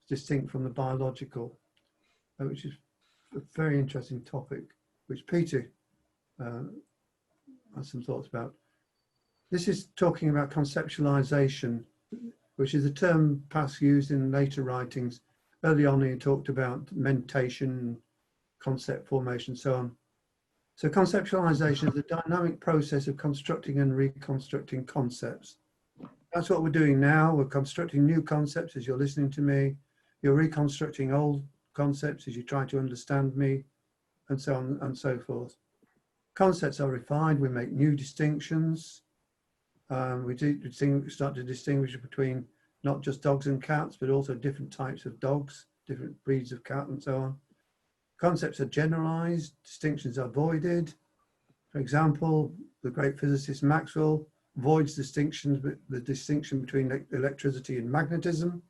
distinct from the biological, which is a very interesting topic, which Peter has some thoughts about. This is talking about conceptualization, which is a term Pask used in later writings. Early on, he talked about meditation, concept formation, so on. So conceptualization is the dynamic process of constructing and reconstructing concepts. That's what we're doing now. We're constructing new concepts as you're listening to me. You're reconstructing old concepts as you try to understand me, and so on and so forth. Concepts are refined. We make new distinctions. We start to distinguish between not just dogs and cats, but also different types of dogs, different breeds of cat, and so on. Concepts are generalized, distinctions are voided. For example, the great physicist Maxwell voids distinctions, the distinction between electricity and magnetism,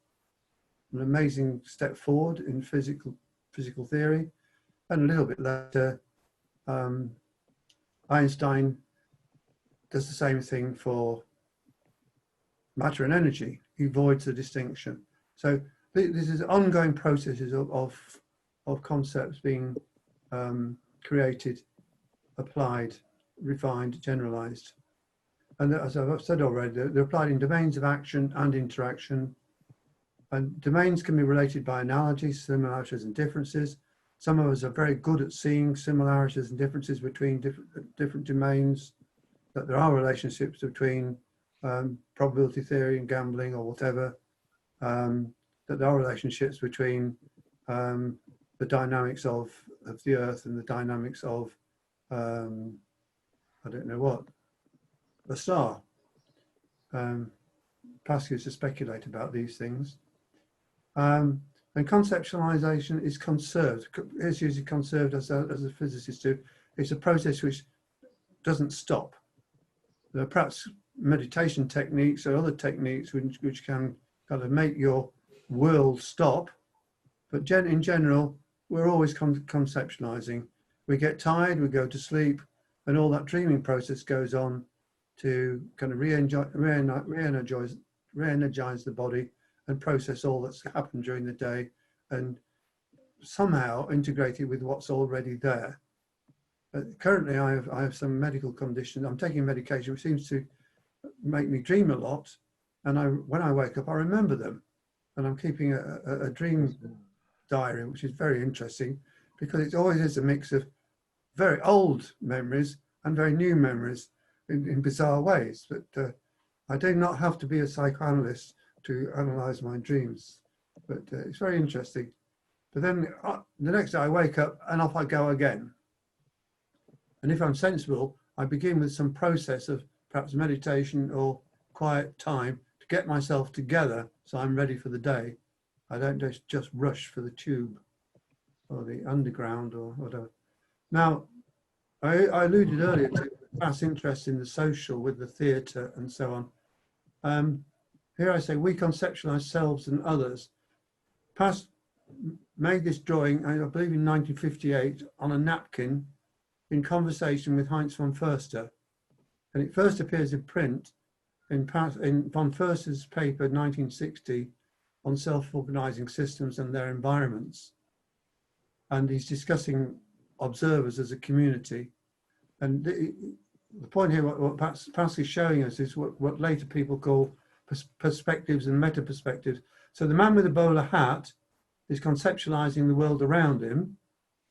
an amazing step forward in physical theory. And a little bit later, Einstein does the same thing for matter and energy. He voids the distinction. So this is ongoing processes of concepts being created, applied, refined, generalized. And as I've said already, they're applied in domains of action and interaction. And domains can be related by analogies, similarities and differences. Some of us are very good at seeing similarities and differences between different domains, that there are relationships between probability theory and gambling or whatever, that there are relationships between the dynamics of the earth and the dynamics of, I don't know what, a star. Pask used to speculate about these things. And conceptualization is conserved. It's usually conserved as a physicist do. It's a process which doesn't stop. There are perhaps meditation techniques or other techniques which can kind of make your world stop. But in general, we're always conceptualizing. We get tired, we go to sleep, and all that dreaming process goes on to kind of re-energize the body and process all that's happened during the day and somehow integrate it with what's already there. Currently, I have some medical condition. I'm taking medication which seems to make me dream a lot, and when I wake up, I remember them, and I'm keeping a dream diary, which is very interesting because it always is a mix of very old memories and very new memories in bizarre ways. But I do not have to be a psychoanalyst to analyze my dreams, but it's very interesting. But then the next day I wake up and off I go again. And if I'm sensible, I begin with some process of perhaps meditation or quiet time to get myself together so I'm ready for the day. I don't just rush for the tube or the underground or whatever. Now, I alluded earlier to past interest in the social with the theatre and so on. Here I say we conceptualize selves and others. Pask made this drawing, I believe in 1958, on a napkin in conversation with Heinz von Förster. And it first appears in print in von Förster's paper 1960 on self-organizing systems and their environments. And he's discussing observers as a community. And the point here, what Pask is showing us is what later people call perspectives and meta-perspectives. So the man with the bowler hat is conceptualizing the world around him,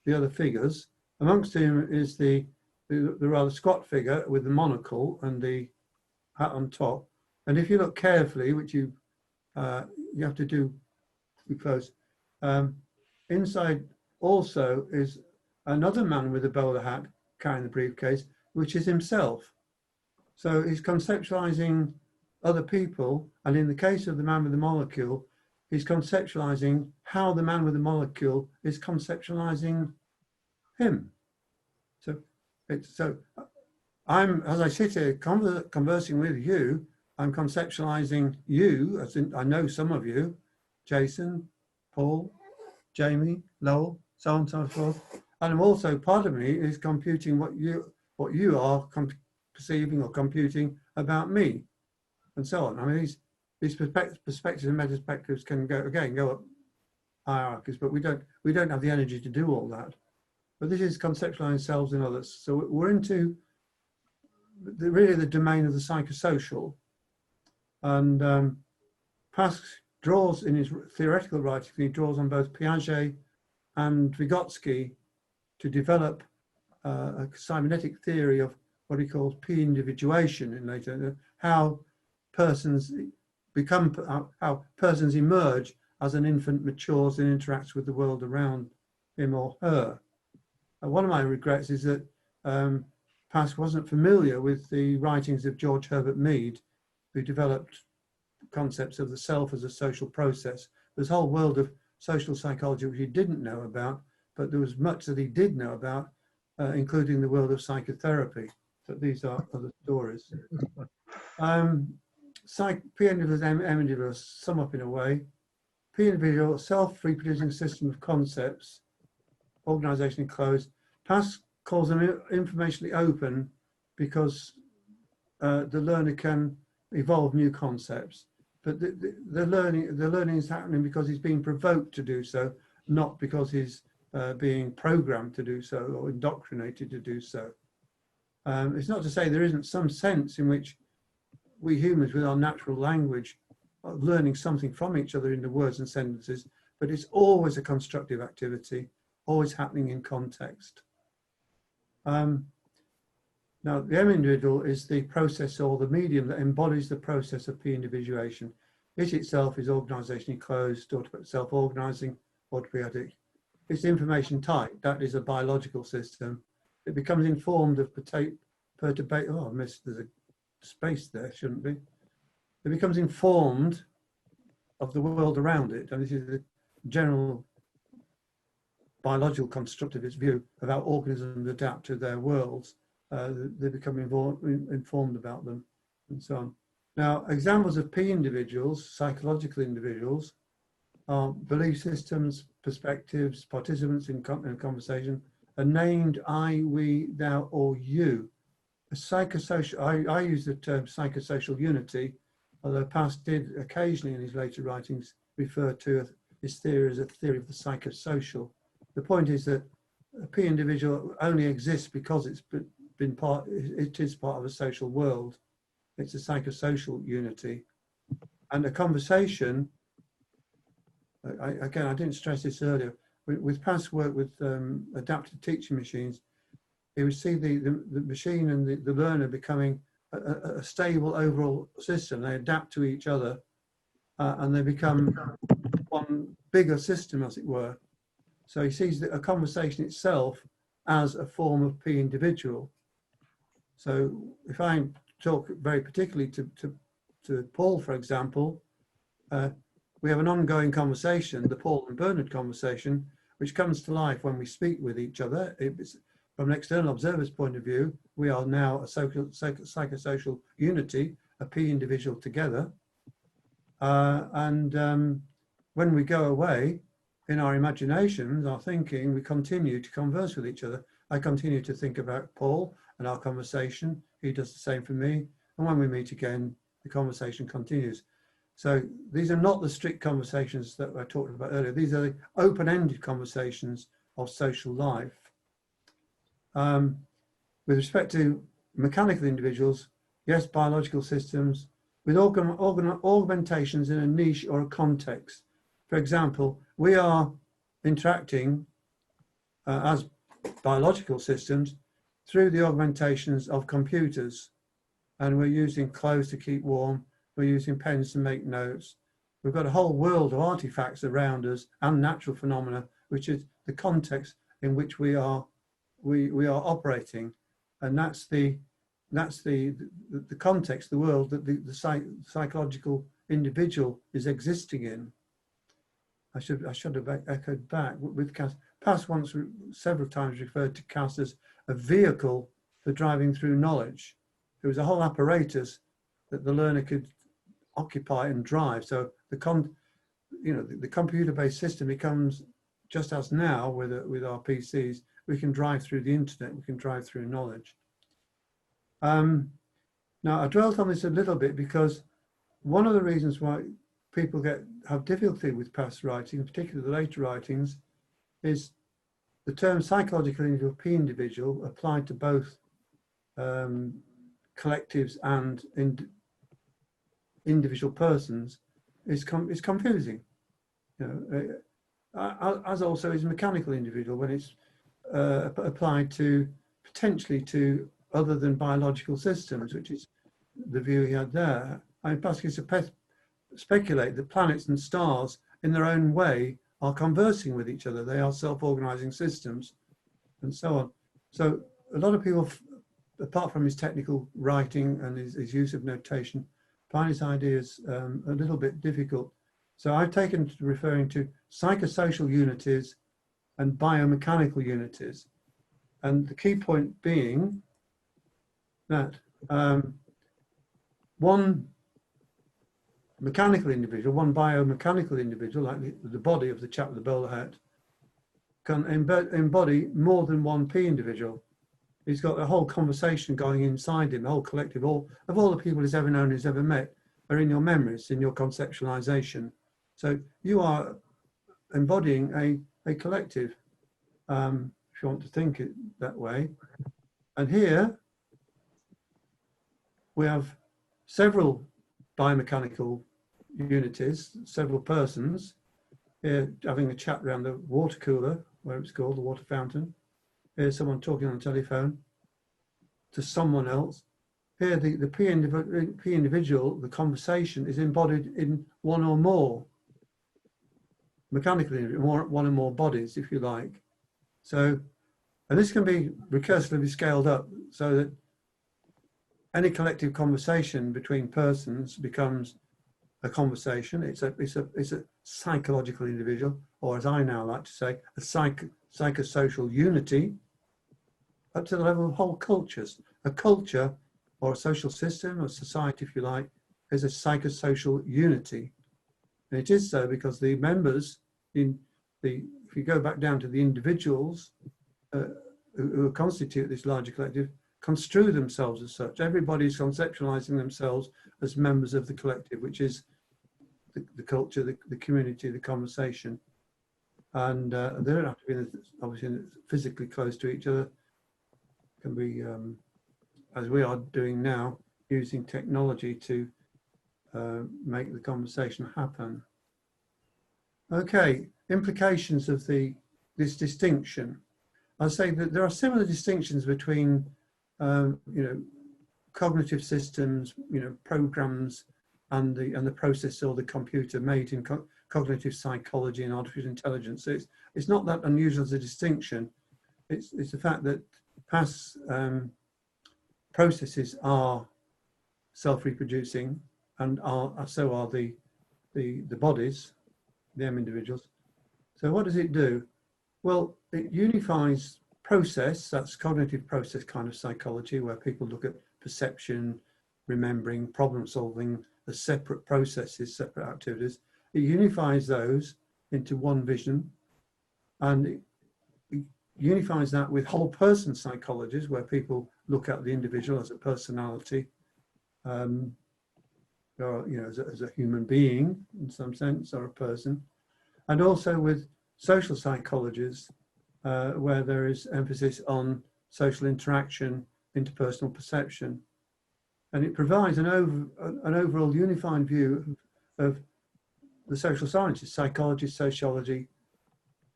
the other figures. Amongst whom is the rather squat figure with the monocle and the hat on top. And if you look carefully, which you have to do close, inside also is another man with a bowler hat carrying the briefcase, which is himself. So he's conceptualizing other people, and in the case of the man with the molecule, he's conceptualizing how the man with the molecule is conceptualizing him. So I'm, as I sit here conversing with you, I'm conceptualizing you, as in I know some of you, Jason, Paul, Jamie, Lowell, so on and so forth. And I'm also, part of me is computing what you are perceiving or computing about me, and so on. I mean, these perspectives and meta-perspectives can go up hierarchies, but we don't have the energy to do all that. But this is conceptualizing selves and others. So we're into really the domain of the psychosocial. And Pask draws in his theoretical writing, he draws on both Piaget and Vygotsky to develop a cybernetic theory of what he calls p-individuation in later, how persons how persons emerge as an infant matures and interacts with the world around him or her. One of my regrets is that Pask wasn't familiar with the writings of George Herbert Mead, who developed concepts of the self as a social process. There's a whole world of social psychology which he didn't know about, but there was much that he did know about, including the world of psychotherapy. But these are other stories. P-individual, M-individual sum up in a way. P-individual, self-reproducing system of concepts, organization closed. Pask calls them informationally open because the learner can evolve new concepts, but the learning is happening because he's being provoked to do so, not because he's being programmed to do so or indoctrinated to do so. It's not to say there isn't some sense in which we humans with our natural language are learning something from each other in the words and sentences, but it's always a constructive activity, always happening in context. Now, the M individual is the process or the medium that embodies the process of p-individuation. It itself is organizationally closed, self-organizing, autopoietic. It's information type, that is a biological system. It becomes informed of perturbation. Oh, I missed, there's a space there, shouldn't be. It becomes informed of the world around it. And this is the general biological constructivist view of how organisms adapt to their worlds. They become informed about them and so on. Now, examples of P individuals, psychological individuals, are belief systems, perspectives, participants in conversation are named I, we, thou, or you. A psychosocial, I use the term psychosocial unity, although Pask did occasionally in his later writings refer to his theory as a theory of the psychosocial. The point is that a P individual only exists because it is part of a social world. It's a psychosocial unity. And a conversation, again, I didn't stress this earlier, with Pask's work with adaptive teaching machines, you would see the machine and the learner becoming a stable overall system. They adapt to each other and they become one bigger system, as it were. So he sees a conversation itself as a form of P individual. So if I talk very particularly to Paul, for example, we have an ongoing conversation, the Paul and Bernard conversation, which comes to life when we speak with each other. From an external observer's point of view, we are now a psychosocial unity, a P individual together. When we go away, in our imaginations, our thinking, we continue to converse with each other. I continue to think about Paul and our conversation. He does the same for me. And when we meet again, the conversation continues. So these are not the strict conversations that I talked about earlier. These are the open-ended conversations of social life. With respect to mechanical individuals, yes, biological systems, with augmentations in a niche or a context. For example, we are interacting as biological systems through the augmentations of computers. And we're using clothes to keep warm. We're using pens to make notes. We've got a whole world of artifacts around us and natural phenomena, which is the context in which we are operating. And that's the context, the world that the psychological individual is existing in. I should have echoed back with Cass. Pask once several times referred to Cass as a vehicle for driving through knowledge. It was a whole apparatus that the learner could occupy and drive. So the computer-based system becomes, just as now with our PCs, we can drive through the internet, we can drive through knowledge. Now I dwelt on this a little bit because one of the reasons why people have difficulty with Pask's writing, particularly the later writings, is the term psychological individual, P individual, applied to both collectives and individual persons is confusing. As also is mechanical individual when it's applied to potentially to other than biological systems, which is the view he had there. I mean, Pask used to speculate that planets and stars in their own way are conversing with each other. They are self-organizing systems and so on. So a lot of people, apart from his technical writing and his use of notation, find his ideas a little bit difficult. So I've taken to referring to psychosocial unities and biomechanical unities. And the key point being that one mechanical individual, one biomechanical individual, like the body of the chap with the bowler hat, can embody more than one P individual. He's got a whole conversation going inside him, a whole collective, of all the people he's ever known, he's ever met, are in your memories, in your conceptualization. So you are embodying a collective, if you want to think it that way. And here we have several biomechanical unities, several persons, here having a chat around the water cooler, where it's called, the water fountain. Here's someone talking on the telephone to someone else. Here, the P individual, the conversation is embodied in one or more mechanical individual, one or more bodies, if you like. So, and this can be recursively scaled up so that any collective conversation between persons becomes a conversation. It's a psychological individual, or as I now like to say, a psychosocial unity, up to the level of whole cultures. A culture, or a social system, or society, if you like, is a psychosocial unity. And it is so because the members if you go back down to the individuals who constitute this larger collective, construe themselves as such. Everybody's conceptualizing themselves as members of the collective, which is the culture, the community, the conversation. And they don't have to be obviously physically close to each other. It can be, as we are doing now, using technology to make the conversation happen. Okay, implications of this distinction. I'll say that there are similar distinctions between, cognitive systems, programs, and the process or the computer made in cognitive psychology and artificial intelligence. So it's not that unusual as a distinction. It's the fact that past processes are self-reproducing, and so are the bodies, them individuals. So what does it do? Well, it unifies process, that's cognitive process kind of psychology, where people look at perception, remembering, problem solving as separate processes, separate activities. It unifies those into one vision, and it unifies that with whole person psychologies, where people look at the individual as a personality, or, as a human being in some sense, or a person, and also with social psychologies, where there is emphasis on social interaction, interpersonal perception, and it provides an overall unified view of the social sciences, psychology, sociology,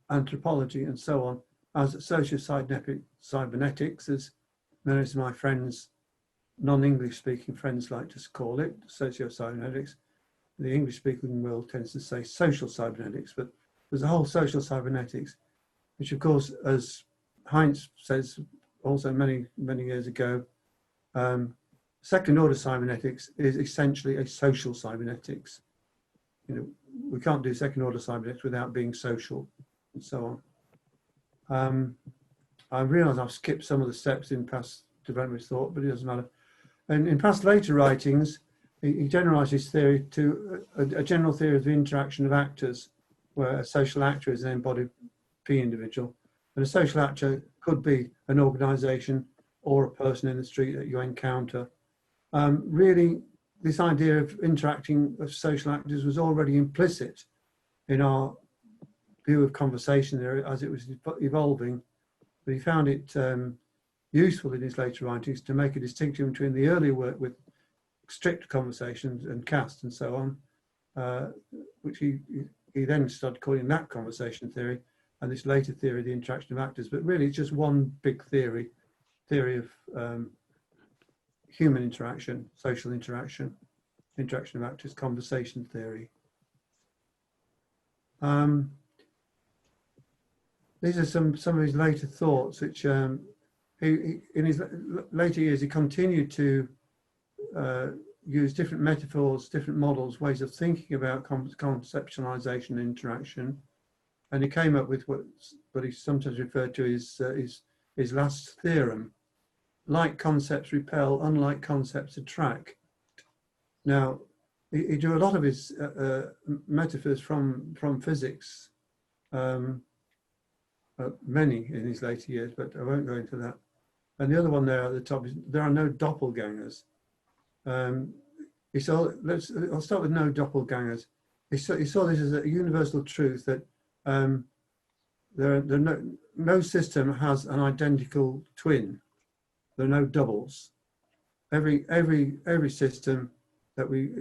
anthropology, and so on, as socio-cybernetics, as many of my friends, non-English speaking friends, like to call it, socio-cybernetics. The English speaking world tends to say social cybernetics, but there's a whole social cybernetics, which of course, as Heinz says also many, many years ago, second order cybernetics is essentially a social cybernetics. We can't do second order cybernetics without being social, and so on. I realise I've skipped some of the steps in past development thought, but it doesn't matter. And in past later writings, he generalised his theory to a general theory of the interaction of actors, where a social actor is an embodied P individual, and a social actor could be an organisation or a person in the street that you encounter. Really, this idea of interacting with social actors was already implicit in our view of conversation there as it was evolving, but he found it useful in his later writings to make a distinction between the earlier work with strict conversations and caste and so on, which he then started calling that conversation theory, and this later theory of the interaction of actors. But really it's just one big theory of human interaction, social interaction, interaction of actors, conversation theory. These are some of his later thoughts, which in his later years he continued to use different metaphors, different models, ways of thinking about conceptualization and interaction, and he came up with what he sometimes referred to as his last theorem: like concepts repel, unlike concepts attract. Now, he drew a lot of his metaphors from physics, many in his later years, but I won't go into that. And the other one there at the top is there are no doppelgangers. I'll start with no doppelgangers. He saw this as a universal truth that no system has an identical twin. There are no doubles. Every system that we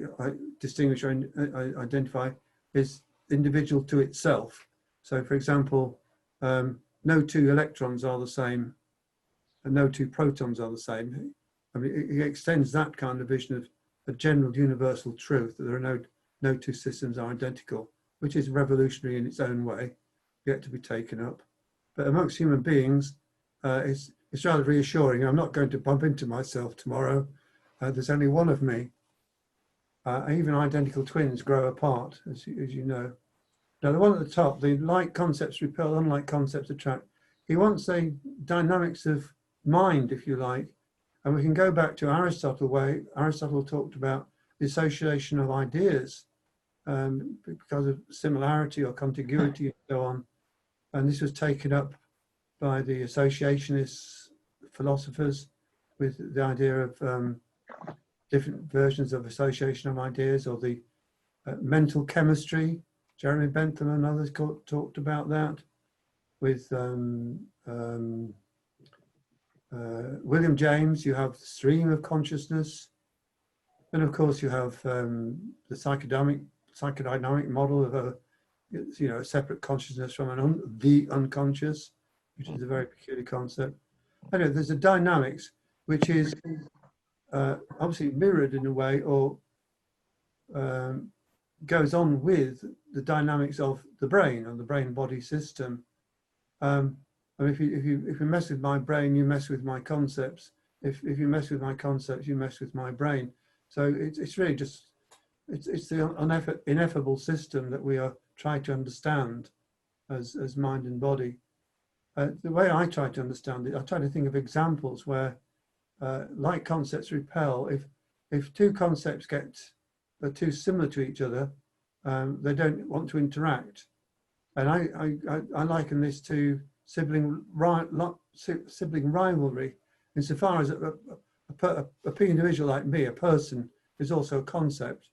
distinguish or identify is individual to itself. So, for example, no two electrons are the same, and no two protons are the same. I mean, he extends that kind of vision of a general universal truth that there are no two systems are identical, which is revolutionary in its own way, yet to be taken up. But amongst human beings, it's rather reassuring. I'm not going to bump into myself tomorrow. There's only one of me. Even identical twins grow apart, as you know. Now, the one at the top, the like concepts repel, unlike concepts attract. He wants a dynamics of mind, if you like. And we can go back to Aristotle, where Aristotle talked about the association of ideas because of similarity or contiguity and so on. And this was taken up by the associationist philosophers with the idea of different versions of association of ideas, or the mental chemistry. Jeremy Bentham and others talked about that. With William James, you have the stream of consciousness. And of course you have the psychodynamic model of a separate consciousness from the unconscious, which is a very peculiar concept. Anyway, there's a dynamics which is obviously mirrored in a way, or goes on with the dynamics of the brain and the brain-body system. And if you mess with my brain, you mess with my concepts. If you mess with my concepts, you mess with my brain. So it's really just it's the ineffable system that we are trying to understand as mind and body. The way I try to understand it, I try to think of examples where like concepts repel. If two concepts are too similar to each other, they don't want to interact. And I liken this to sibling rivalry, insofar as a individual like me, a person, is also a concept.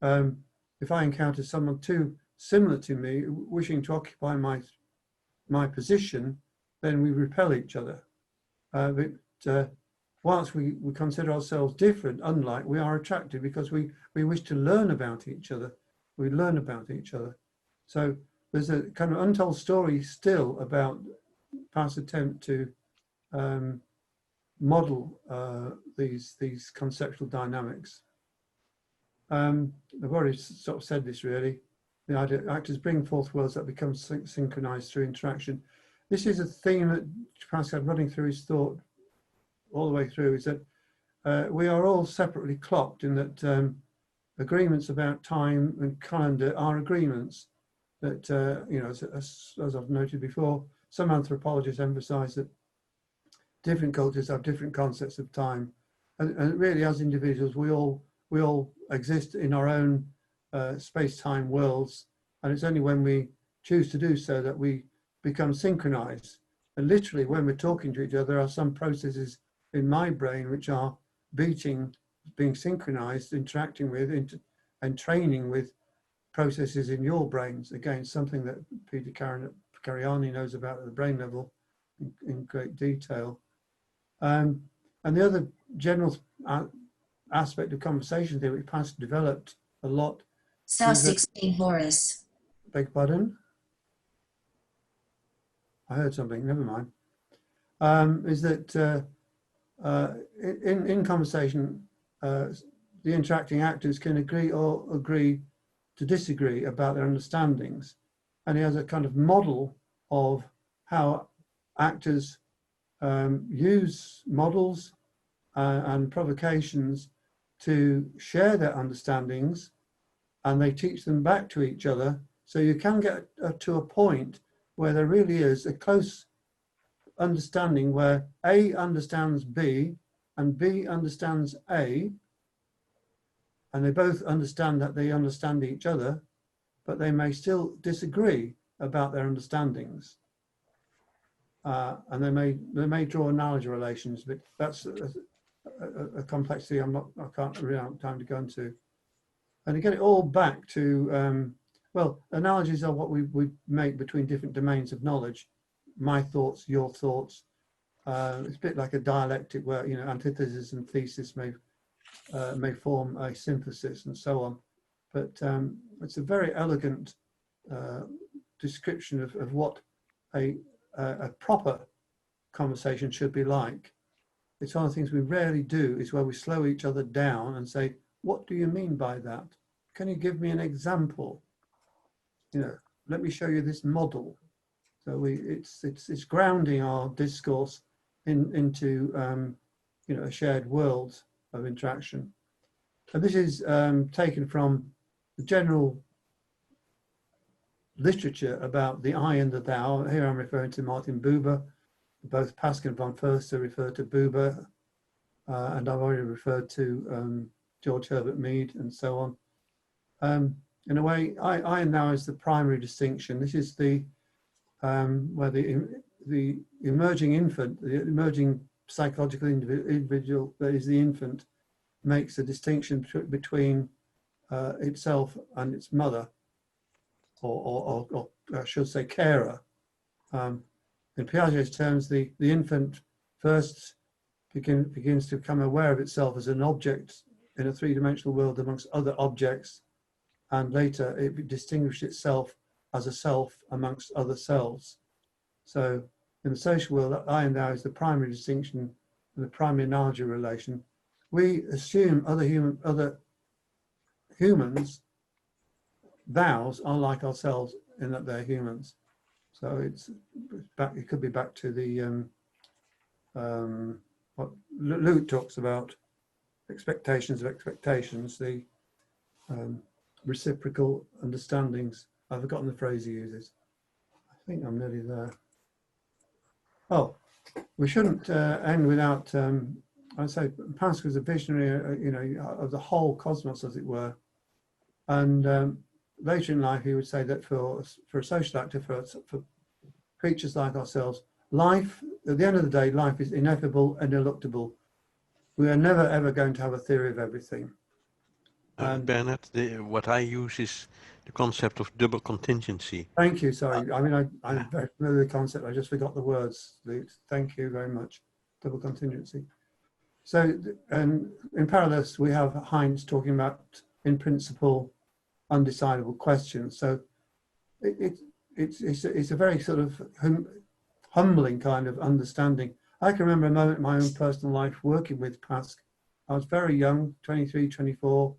If I encounter someone too similar to me, wishing to occupy my position, then we repel each other. But whilst we consider ourselves different, unlike, we are attracted because we wish to learn about each other. We learn about each other. So there's a kind of untold story still about Pask's attempt to model these conceptual dynamics. I've already sort of said this really. The idea actors bring forth worlds that become synchronized through interaction. This is a theme that Pask had running through his thought all the way through, is that we are all separately clocked, in that agreements about time and calendar are agreements that, as I've noted before, some anthropologists emphasize that different cultures have different concepts of time. And really, as individuals, we all exist in our own space-time worlds. And it's only when we choose to do so that we become synchronized. And literally, when we're talking to each other, there are some processes in my brain which are being synchronized, interacting with, and training with processes in your brains. Again, something that Peter Cariani knows about at the brain level in great detail. And the other general aspect of conversation theory which Pask developed a lot. Cell 16, Horace. Beg your pardon? I heard something, never mind. Is that in conversation, the interacting actors can agree to disagree about their understandings. And he has a kind of model of how actors use models and provocations to share their understandings, and they teach them back to each other. So you can get to a point where there really is a close understanding where A understands B and B understands A, and they both understand that they understand each other, but they may still disagree about their understandings. And they may draw analogy relations, but that's a complexity I can't really have time to go into. And to get it all back to, well, analogies are what we make between different domains of knowledge. My thoughts, your thoughts. It's a bit like a dialectic where, antithesis and thesis may form a synthesis and so on. But it's a very elegant description of what a proper conversation should be like. It's one of the things we rarely do, is where we slow each other down and say, what do you mean by that? Can you give me an example? Let me show you this model. So it's grounding our discourse into a shared world of interaction. And this is taken from the general literature about the I and the thou. Here I'm referring to Martin Buber. Both Pask and von Förster refer to Buber, and I've already referred to George Herbert Mead and so on. in a way, I and thou is the primary distinction. This is the where the emerging infant, the emerging psychological individual that is the infant, makes a distinction between itself and its mother, or I should say carer. In Piaget's terms, the infant first begins to become aware of itself as an object in a three-dimensional world amongst other objects, and later it distinguishes itself as a self amongst other selves. So in the social world, I and thou is the primary distinction, the primary analogy relation. We assume other humans, thous, are like ourselves in that they're humans. So it's back. It could be back to the what Luke talks about, expectations of expectations, the reciprocal understandings. I've forgotten the phrase he uses. I think I'm nearly there. Oh, we shouldn't end without. I'd say Pask was a visionary, you know, of the whole cosmos, as it were. And later in life, he would say that for a social actor, for creatures like ourselves, life, at the end of the day, life is ineffable and ineluctable. We are never, ever going to have a theory of everything. Bernard, what I use is the concept of double contingency. Thank you, sorry. I mean, I'm very familiar with the concept. I just forgot the words, Luke. Thank you very much. Double contingency. So, and in parallel, we have Heinz talking about, in principle, undecidable questions. So it's a very sort of humbling kind of understanding. I can remember a moment in my own personal life working with Pask. I was very young, 23, 24.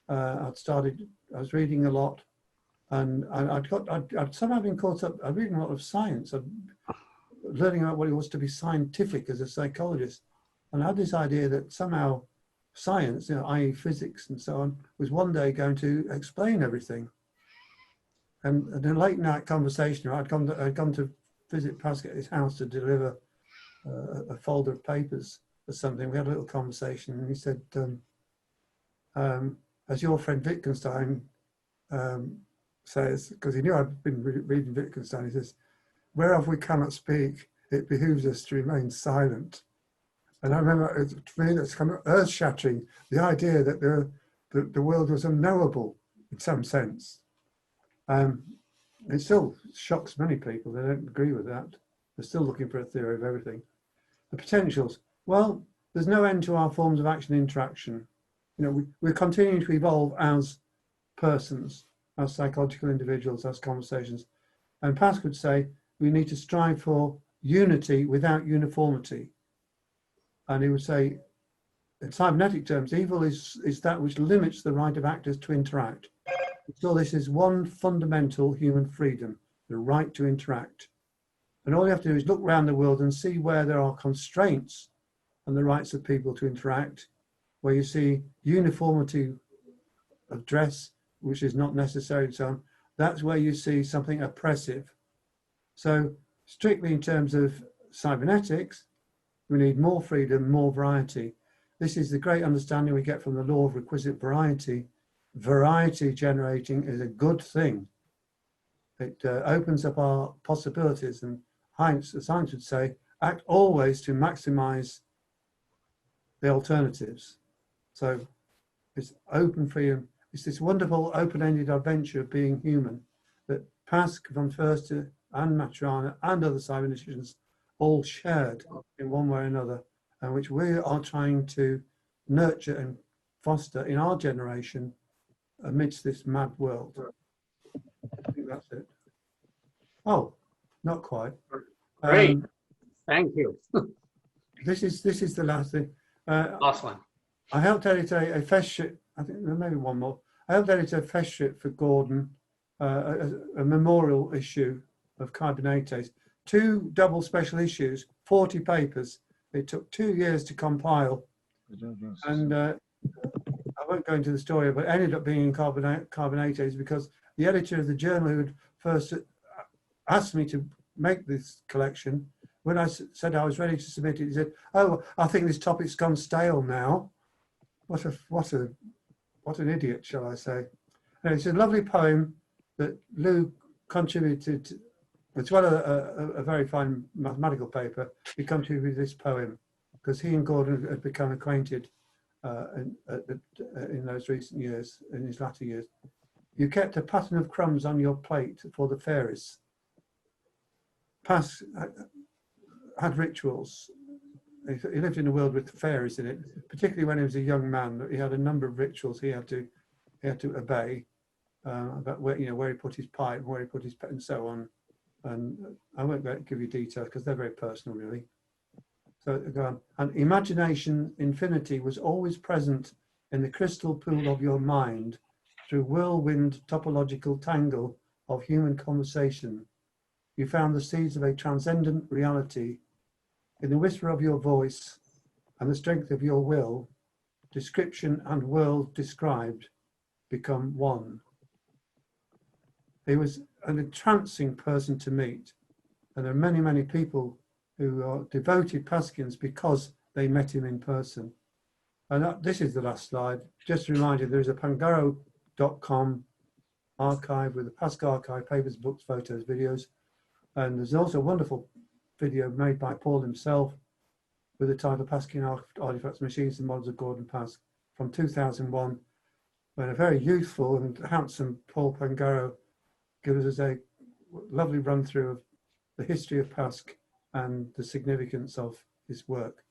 I was reading a lot, and I'd somehow been caught up. I'd reading a lot of science. I'd learning about what it was to be scientific as a psychologist, and I had this idea that somehow science, you know, i.e. physics and so on, was one day going to explain everything. And in a late night conversation, I'd come to visit Pask at his house to deliver a folder of papers or something. We had a little conversation, and he said, as your friend Wittgenstein says, because he knew I'd been reading Wittgenstein, he says, whereof we cannot speak, it behooves us to remain silent. And I remember, to me, that's kind of earth-shattering, the idea that the world was unknowable in some sense. It still shocks many people. They don't agree with that. They're still looking for a theory of everything. The potentials. Well, there's no end to our forms of action interaction. You know, we're continuing to evolve as persons, as psychological individuals, as conversations. And Pask would say we need to strive for unity without uniformity. And he would say, in cybernetic terms, evil is that which limits the right of actors to interact. So this is one fundamental human freedom, the right to interact. And all you have to do is look around the world and see where there are constraints on the rights of people to interact, where you see uniformity of dress, which is not necessary and so on. That's where you see something oppressive. So strictly in terms of cybernetics, we need more freedom, more variety. This is the great understanding we get from the law of requisite variety. Variety generating is a good thing. It opens up our possibilities, and Heinz, as Heinz would say, act always to maximize the alternatives. So it's open freedom. It's this wonderful open-ended adventure of being human that Pask, von Förster, and Maturana, and other cyberneticians all shared in one way or another, and which we are trying to nurture and foster in our generation amidst this mad world. I think that's it. Oh, not quite. Great. Thank you. This is the last thing. Last one. I helped edit a fest strip. I think there may be one more. I helped edit a fest strip for Gordon, a memorial issue of Cybernetic. 2 double special issues, 40 papers. It took 2 years to compile. And I won't go into the story, but it ended up being in Carbonates because the editor of the journal who had first asked me to make this collection, when I said I was ready to submit it, he said, "Oh, I think this topic's gone stale now." What an idiot, shall I say? It's a lovely poem that Lou contributed. It's well a very fine mathematical paper. He contributed this poem because he and Gordon had become acquainted in those recent years, in his latter years. You kept a pattern of crumbs on your plate for the fairies. Pask had rituals. He lived in a world with fairies in it, particularly when he was a young man. He had a number of rituals he had to obey about where he put his pipe, where he put his pet, and so on. And I won't give you details because they're very personal, really. So go on. And imagination infinity was always present in the crystal pool of your mind through whirlwind topological tangle of human conversation. You found the seeds of a transcendent reality in the whisper of your voice and the strength of your will. Description and world described become one. He was an entrancing person to meet, and there are many, many people who are devoted Paskians because they met him in person. And this is the last slide. Just to remind you, there is a pangaro.com archive with the Pask archive, papers, books, photos, videos. And there's also a wonderful video made by Paul himself with the title Paskian Artifacts, Machines and Models of Gordon Pask from 2001, when a very youthful and handsome Paul Pangaro gives us a lovely run through of the history of Pask and the significance of his work.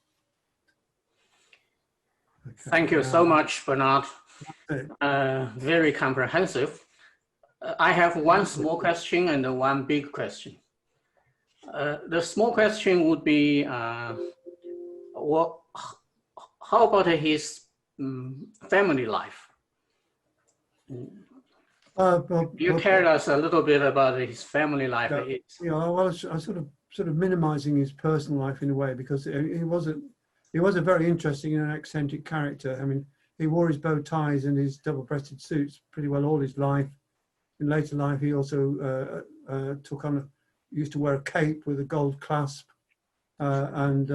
Okay. Thank you so much, Bernard. Very comprehensive. I have one small question and one big question. The small question would be, how about his family life? You tell us a little bit about his family life. Yeah, I was sort of minimizing his personal life in a way, because he was a very interesting and eccentric character. I mean, he wore his bow ties and his double-breasted suits pretty well all his life. In later life, he also used to wear a cape with a gold clasp, and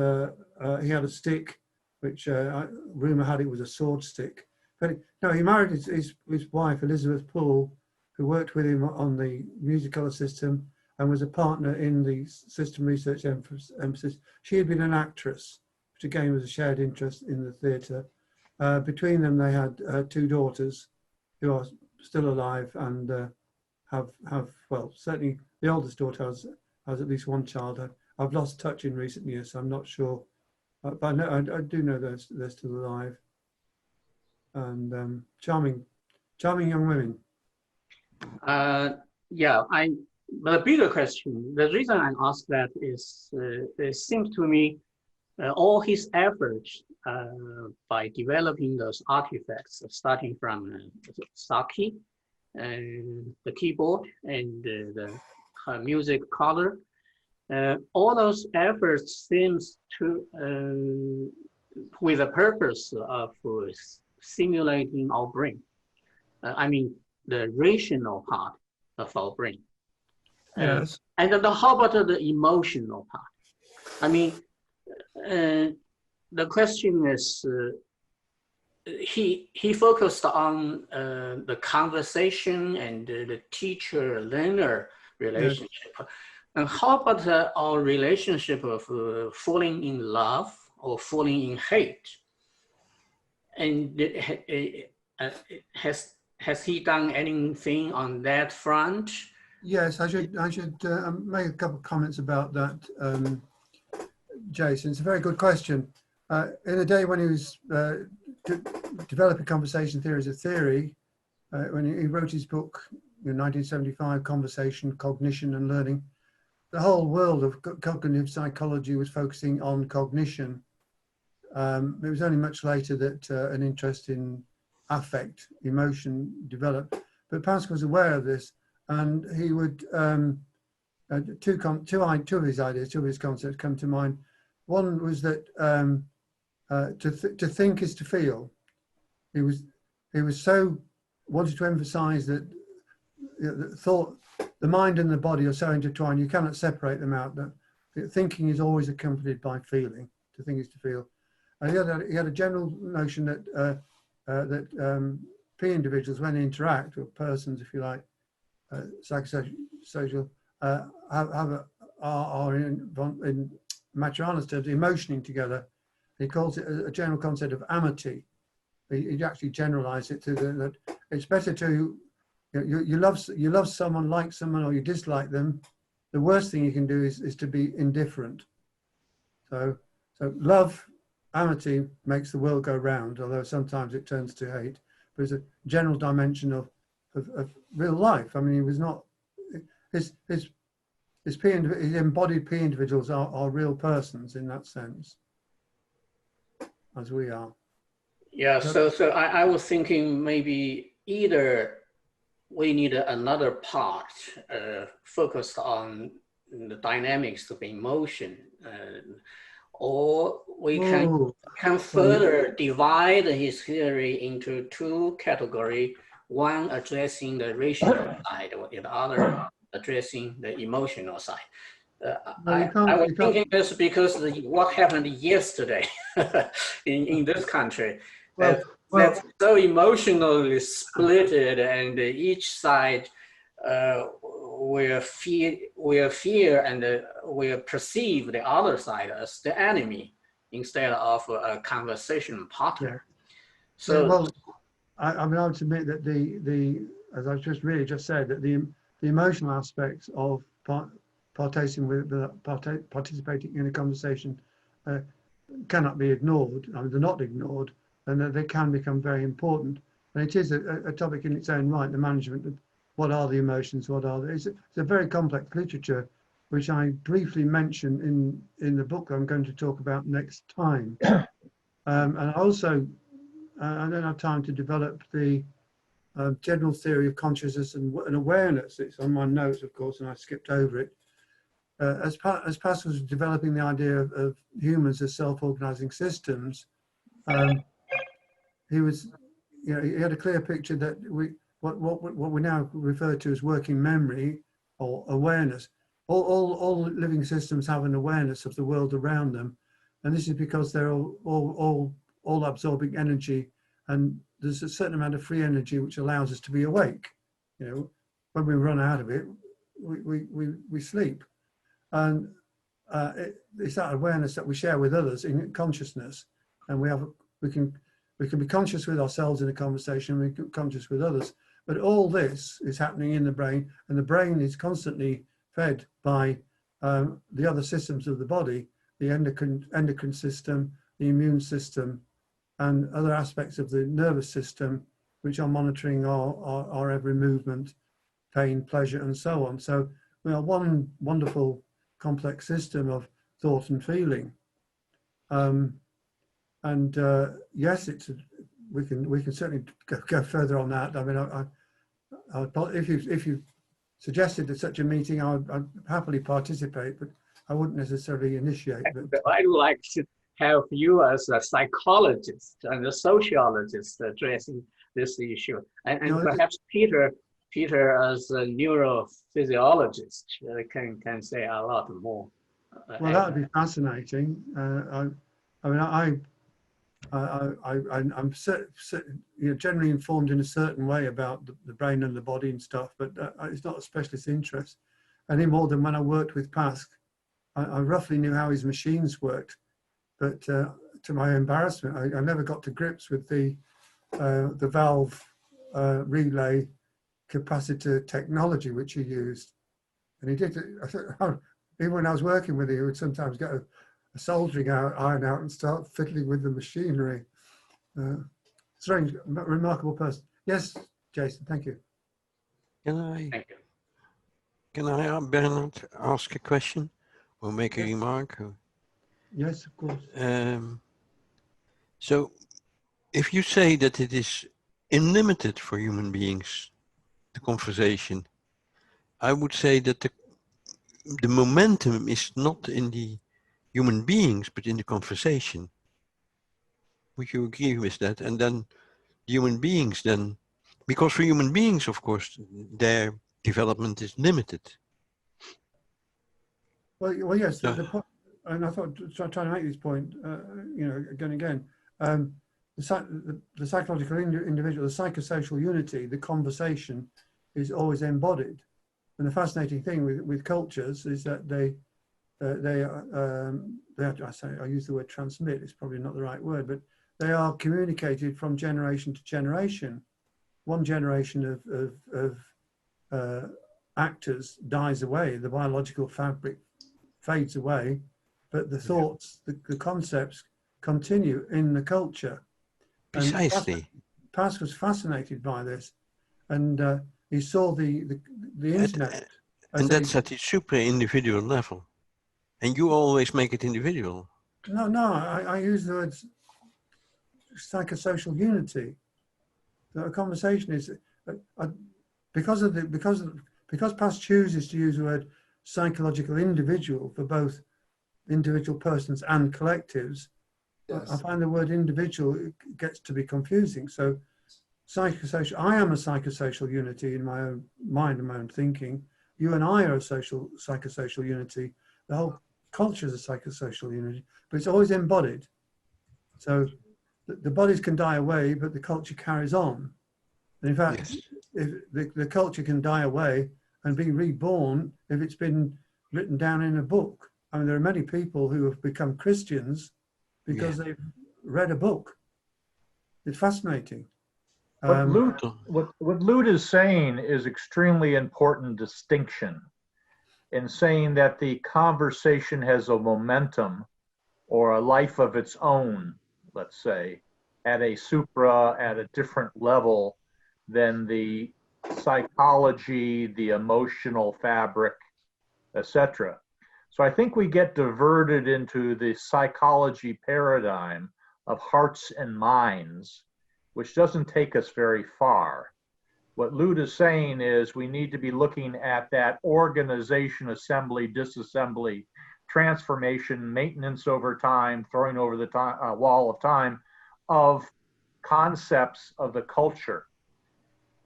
he had a stick, which rumor had it was a sword stick. But no, he married his wife, Elizabeth Poole, who worked with him on the musicolor system and was a partner in the system research emphasis. She had been an actress, which again was a shared interest in the theatre. Between them, they had 2 daughters who are still alive and have well, certainly the oldest daughter has at least 1 child. I've lost touch in recent years, so I'm not sure, but I do know they're still alive. And charming young women. Yeah, the bigger question, the reason I ask that is, it seems to me all his efforts by developing those artifacts, starting from Saki, the keyboard, and the music color, all those efforts seems to, with the purpose of simulating our brain. I mean, the rational part of our brain. Yes. And how about the emotional part? I mean, the question is, he focused on the conversation and the teacher-learner relationship. Yes. And how about our relationship of falling in love or falling in hate? And has he done anything on that front? Yes, I should make a couple of comments about that, Jason. It's a very good question. In a day when he was developing conversation theory as a theory, when he wrote his book in 1975, Conversation, Cognition and Learning, the whole world of cognitive psychology was focusing on cognition. It was only much later that an interest in affect, emotion developed. But Pask was aware of this, and he would, two of his ideas, 2 of his concepts come to mind. One was that to think is to feel. He was so wanted to emphasize that thought, the mind and the body are so intertwined, you cannot separate them out. That thinking is always accompanied by feeling. To think is to feel. And he had a general notion that individuals, when they interact, or persons, if you like, psychosocial, are in Matriana's terms, emotioning together. He calls it a general concept of amity. He actually generalized it to that it's better to, you love someone, like someone, or you dislike them. The worst thing you can do is to be indifferent. So love, amity makes the world go round, although sometimes it turns to hate. But it's a general dimension of real life. I mean, he was not, his embodied P individuals are real persons in that sense, as we are. Yeah, so I was thinking maybe either we need another part focused on the dynamics of emotion, or we can further divide his theory into two categories, one addressing the rational side, or the other addressing the emotional side. I was thinking this because what happened yesterday in this country, that's so emotionally splitted, and each side will fear and will perceive the other side as the enemy instead of a conversation partner. So, yeah, well, I mean, I would submit that as I just said, that the emotional aspects of participating in a conversation cannot be ignored. I mean, they're not ignored, and that they can become very important. And it is a topic in its own right, the management of what are the emotions, what are they. It's a very complex literature, which I briefly mention in the book I'm going to talk about next time. And also, I don't have time to develop the general theory of consciousness and awareness. It's on my notes, of course, and I skipped over it. As Pask was developing the idea of humans as self-organizing systems, he had a clear picture that what we now refer to as working memory or awareness. All living systems have an awareness of the world around them, and this is because they're all absorbing energy, and there's a certain amount of free energy which allows us to be awake. You know, when we run out of it, we sleep, and it's that awareness that we share with others in consciousness, and we can be conscious with ourselves in a conversation, we can be conscious with others, but all this is happening in the brain, and the brain is constantly fed by the other systems of the body, the endocrine system, the immune system, and other aspects of the nervous system, which are monitoring our every movement, pain, pleasure, and so on. So we are one wonderful complex system of thought and feeling. Yes, we can certainly go further on that. I mean, if you suggested at such a meeting, I'd happily participate, but I wouldn't necessarily initiate. But I'd like to have you as a psychologist and a sociologist addressing this issue, and perhaps Peter as a neurophysiologist can say a lot more. Well, that would be fascinating. I mean, I'm generally informed in a certain way about the brain and the body and stuff, but it's not a specialist interest any more than when I worked with Pask. I roughly knew how his machines worked, but to my embarrassment, I never got to grips with the valve relay capacitor technology which he used. And he did it. Even when I was working with him, he would sometimes get a soldering iron out and start fiddling with the machinery. Strange, remarkable person. Yes, Jason, thank you. Can I, Bernard, ask a question or make a remark? Yes, of course. So, if you say that it is unlimited for human beings, the conversation, I would say that the momentum is not in the human beings, but in the conversation. Would you agree with that? And then human beings then, because for human beings, of course, their development is limited. Well, yes, the point, and I thought, trying to make this point, again and again, the psychological individual, the psychosocial unity, the conversation is always embodied. And the fascinating thing with cultures is that I use the word transmit, it's probably not the right word, but they are communicated from generation to generation. One generation of actors dies away, the biological fabric fades away, but the thoughts, the concepts continue in the culture. Precisely. Pask was fascinated by this, and he saw the internet. And that's at the super individual level. And you always make it individual. No, I use the words psychosocial unity. The conversation is because Pask chooses to use the word psychological individual for both individual persons and collectives. Yes. I find the word individual gets to be confusing. So psychosocial, I am a psychosocial unity in my own mind and my own thinking. You and I are a psychosocial unity. The whole culture is a psychosocial unity, but it's always embodied. So the bodies can die away, but the culture carries on. And in fact, yes, if the culture can die away and be reborn if it's been written down in a book. I mean, there are many people who have become Christians because they've read a book. It's fascinating. What Lud is saying is extremely important distinction in saying that the conversation has a momentum or a life of its own, let's say, at a different level than the psychology, the emotional fabric, etc. So I think we get diverted into the psychology paradigm of hearts and minds, which doesn't take us very far. What Lud is saying is we need to be looking at that organization, assembly, disassembly, transformation, maintenance over time, throwing over the wall of time of concepts of the culture.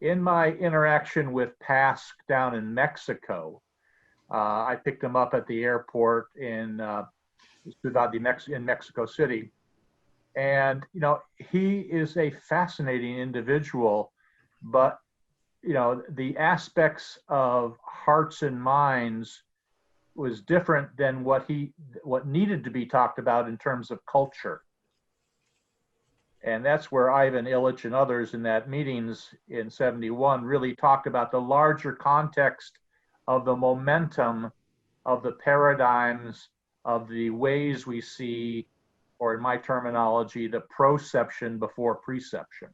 In my interaction with Pask down in Mexico, I picked him up at the airport in Mexico City. And, you know, he is a fascinating individual, but, you know, the aspects of hearts and minds was different than what needed to be talked about in terms of culture. And that's where Ivan Illich and others in that meetings in '71 really talked about the larger context of the momentum of the paradigms of the ways we see, or in my terminology, the proception before preception.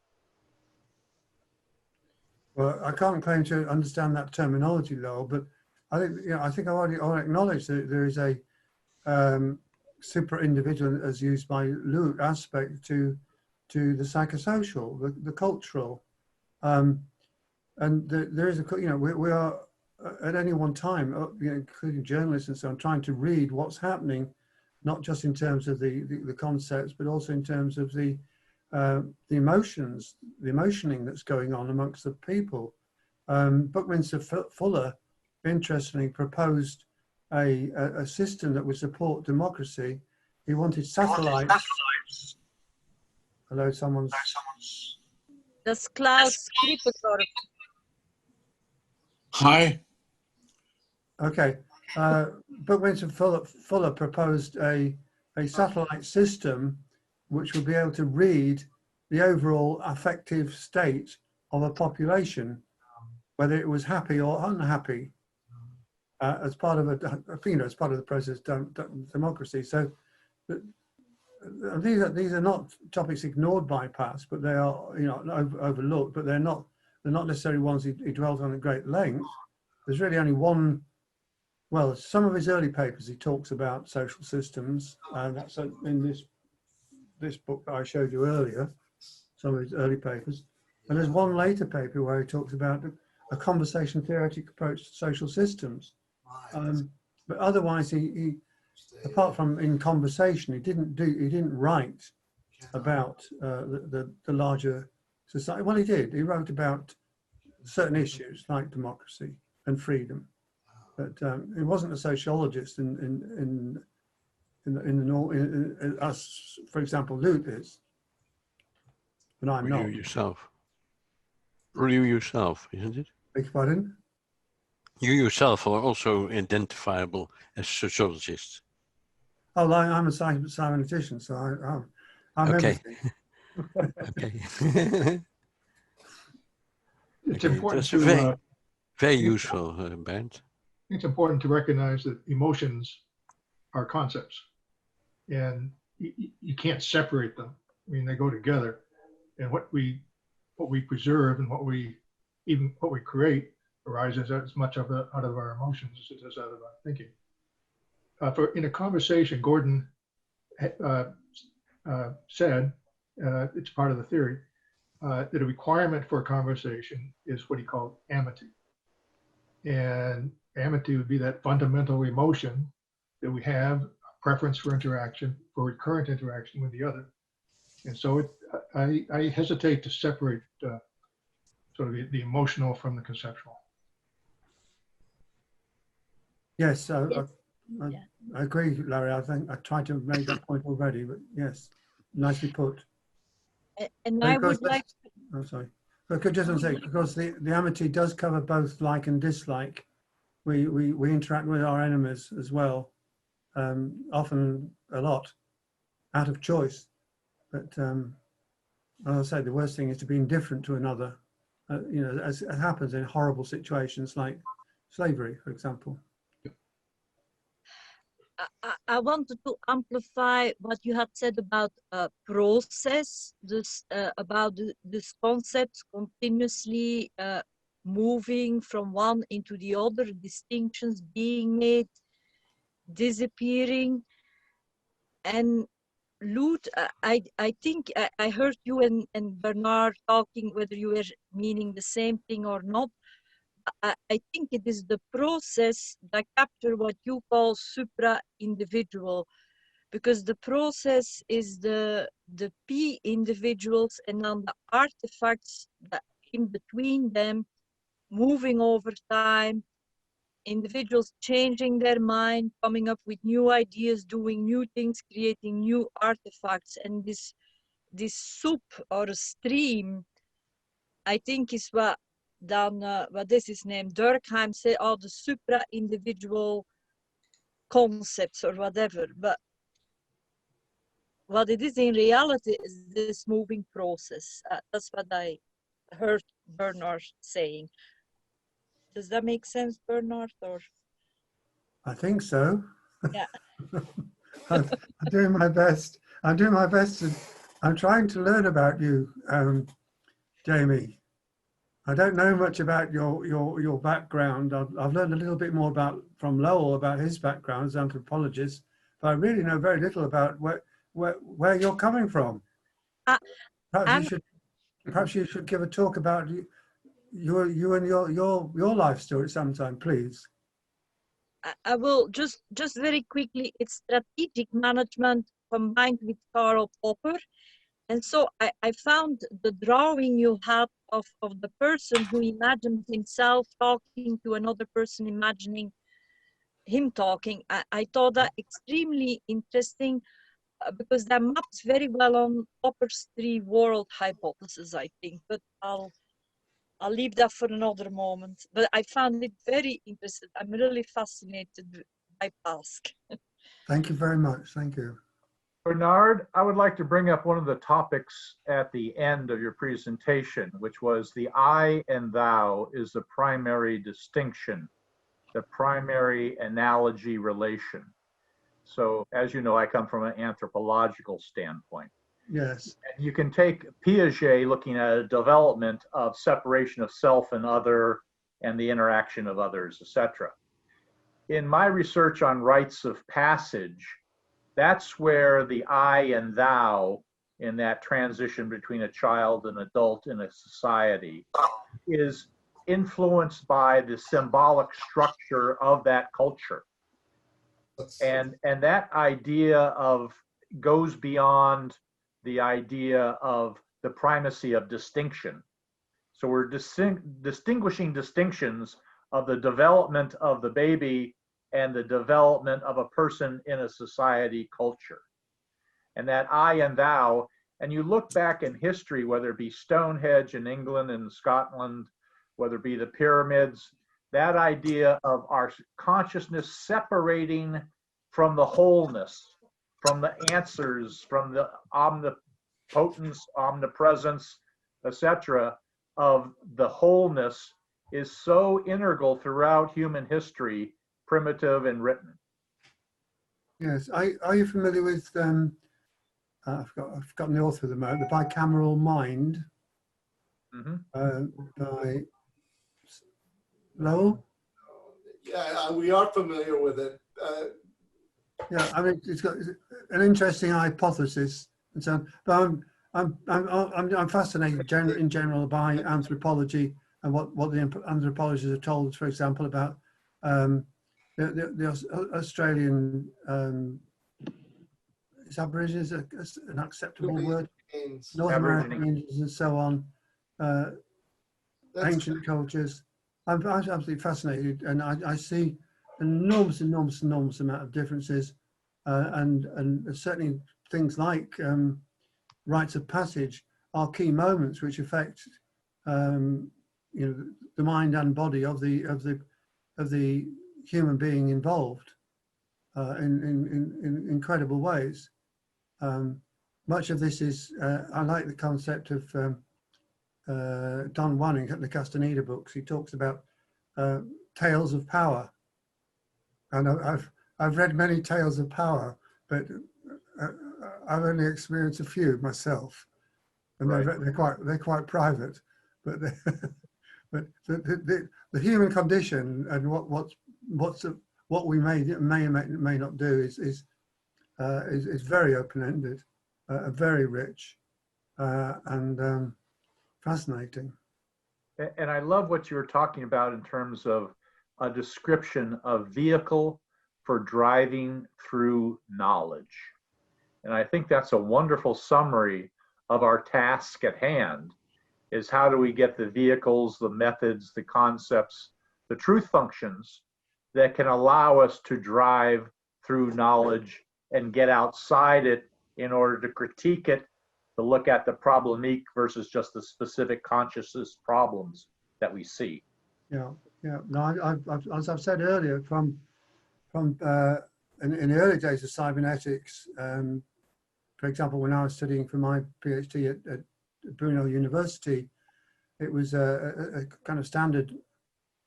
Well, I can't claim to understand that terminology, though, but I think, you know, I think I already acknowledged that there is a super individual, as used by Luke, aspect to the psychosocial, the cultural, and there is a, you know, we are at any one time, you know, including journalists and so on, trying to read what's happening, not just in terms of the concepts, but also in terms of the emotions, the emotioning that's going on amongst the people. Buckminster Fuller, interestingly, proposed a system that would support democracy. He wanted satellites. Hello, someone's. Das Klaus Krippendorf. Hi. Okay. Buckminster Fuller proposed a satellite system which would be able to read the overall affective state of a population, whether it was happy or unhappy, as part of as part of the process of democracy. So these are not topics ignored by Pask, but they are, you know, overlooked. But they're not necessarily ones he dwelt on at great length. There's really only one. Well, some of his early papers he talks about social systems, and that's in this book that I showed you earlier. Some of his early papers, and there's one later paper where he talks about a conversation theoretic approach to social systems. But otherwise, he apart from in conversation, he didn't write about the larger society. Well, he did. He wrote about certain issues like democracy and freedom, but he wasn't a sociologist as, for example, Luke is. but I'm Or not. you yourself. Or you yourself, isn't it? Beg your pardon? You yourself are also identifiable as sociologists. Oh, I'm a cybernetician, so I'm Okay. everything. Okay. It's Okay, important that's to very useful, Bernd. it's important to recognize that emotions are concepts, and you can't separate them. I mean, they go together, and what we preserve and what we create arises as much out of our emotions as it does out of our thinking. In a conversation, Gordon said, it's part of the theory, that a requirement for a conversation is what he called amity. And amity would be that fundamental emotion that we have, preference for interaction, for recurrent interaction with the other. And so I hesitate to separate sort of the emotional from the conceptual. Yes, Yes. I agree, Larry. I think I tried to make that point already, but yes, nicely put. And I would Because like I'm sorry. But could just say, because the amity does cover both like and dislike. We interact with our enemies as well, often a lot, out of choice. But I'll say the worst thing is to be indifferent to another. You know, as it happens in horrible situations like slavery, for example. I wanted to amplify what you had said about process, this about this concept continuously moving from one into the other, distinctions being made, disappearing. And Lud, I think I heard you and Bernard talking, whether you were meaning the same thing or not. I think it is the process that capture what you call supra-individual, because the process is the P individuals and then the artifacts that in between them, moving over time, individuals changing their mind, coming up with new ideas, doing new things, creating new artifacts. And this soup or a stream, I think, is what dan what is his name, Durkheim say, all the supra-individual concepts or whatever. But what it is in reality is this moving process. That's what I heard Bernard saying. Does that make sense, Bernard? Or I think so. yeah. I'm doing my best. I'm doing my best. I'm trying to learn about you, Jamie. I don't know much about your background. I've learned a little bit more from Lowell about his background as an anthropologist, but I really know very little about where you're coming from. Perhaps you should give a talk about you and your life story sometime, please. I will just very quickly. It's strategic management combined with Karl Popper. And so I found the drawing you had of the person who imagined himself talking to another person, imagining him talking. I thought that extremely interesting because that maps very well on Popper's three-world hypothesis, I think. But I'll leave that for another moment. But I found it very interesting. I'm really fascinated by Pask. Thank you very much. Thank you. Bernard, I would like to bring up one of the topics at the end of your presentation, which was the I and thou is the primary distinction, the primary analogy relation. So as you know, I come from an anthropological standpoint. Yes. And you can take Piaget looking at a development of separation of self and other and the interaction of others, etc. In my research on rites of passage, that's where the I and thou in that transition between a child and adult in a society is influenced by the symbolic structure of that culture. And that idea of goes beyond the idea of the primacy of distinction. So we're distinguishing distinctions of the development of the baby and the development of a person in a society culture. And that I and thou and you look back in history, whether it be Stonehenge in England and Scotland, whether it be the pyramids, that idea of our consciousness separating from the wholeness, from the answers, from the omnipotence, omnipresence, etc., of the wholeness is so integral throughout human history, primitive and written. Yes. Are you familiar with, I've forgotten the author of the moment, The Bicameral Mind, by Lowell? Yeah, we are familiar with it. Yeah, I mean, it's got an interesting hypothesis and so on, but I'm fascinated in general by anthropology and what the anthropologists have told us, for example, about the Australian, is Aborigines an acceptable word? North American Indians and so on, ancient cultures. I'm absolutely fascinated, and I see enormous amount of differences, and certainly things like rites of passage are key moments which affect you know, the mind and body of the human being involved in incredible ways. Much of this is I like the concept of Don Juan in the Castaneda books. He talks about tales of power, and I've read many tales of power, but I've only experienced a few myself, and they're quite private. But but the human condition and what we may not do is very open-ended, very rich, and fascinating. And I love what you were talking about in terms of a description of vehicle for driving through knowledge. And I think that's a wonderful summary of our task at hand, is how do we get the vehicles, the methods, the concepts, the truth functions that can allow us to drive through knowledge and get outside it in order to critique it, to look at the problemique versus just the specific consciousness problems that we see. Yeah. No, as I've said earlier, from in the early days of cybernetics, for example, when I was studying for my PhD at Brunel University, it was a kind of standard.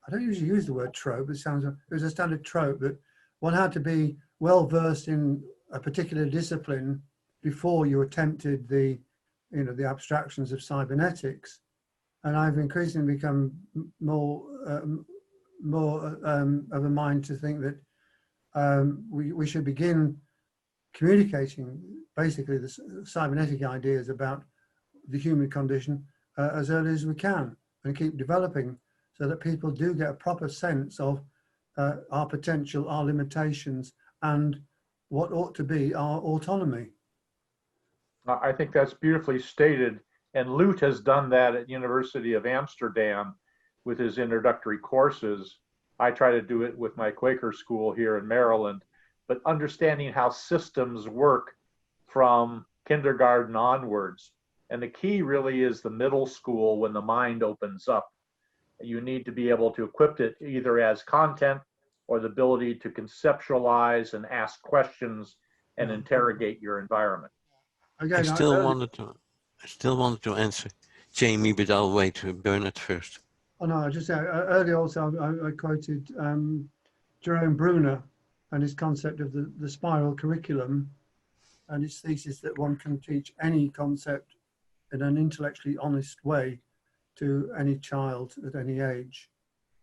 I don't usually use the word trope. It was a standard trope that one had to be well versed in a particular discipline before you attempted the abstractions of cybernetics. And I've increasingly become more of a mind to think that we should begin communicating basically the cybernetic ideas about the human condition as early as we can, and keep developing so that people do get a proper sense of our potential, our limitations, and what ought to be our autonomy. I think that's beautifully stated. And Lute has done that at University of Amsterdam with his introductory courses. I try to do it with my Quaker school here in Maryland, but understanding how systems work from kindergarten onwards. And the key really is the middle school, when the mind opens up. You need to be able to equip it either as content or the ability to conceptualize and ask questions and interrogate your environment. Again, I still wanted to answer Jamie, but I'll wait to Bernard first. Oh no, I just earlier also I quoted Jerome Bruner and his concept of the spiral curriculum, and his thesis that one can teach any concept in an intellectually honest way to any child at any age.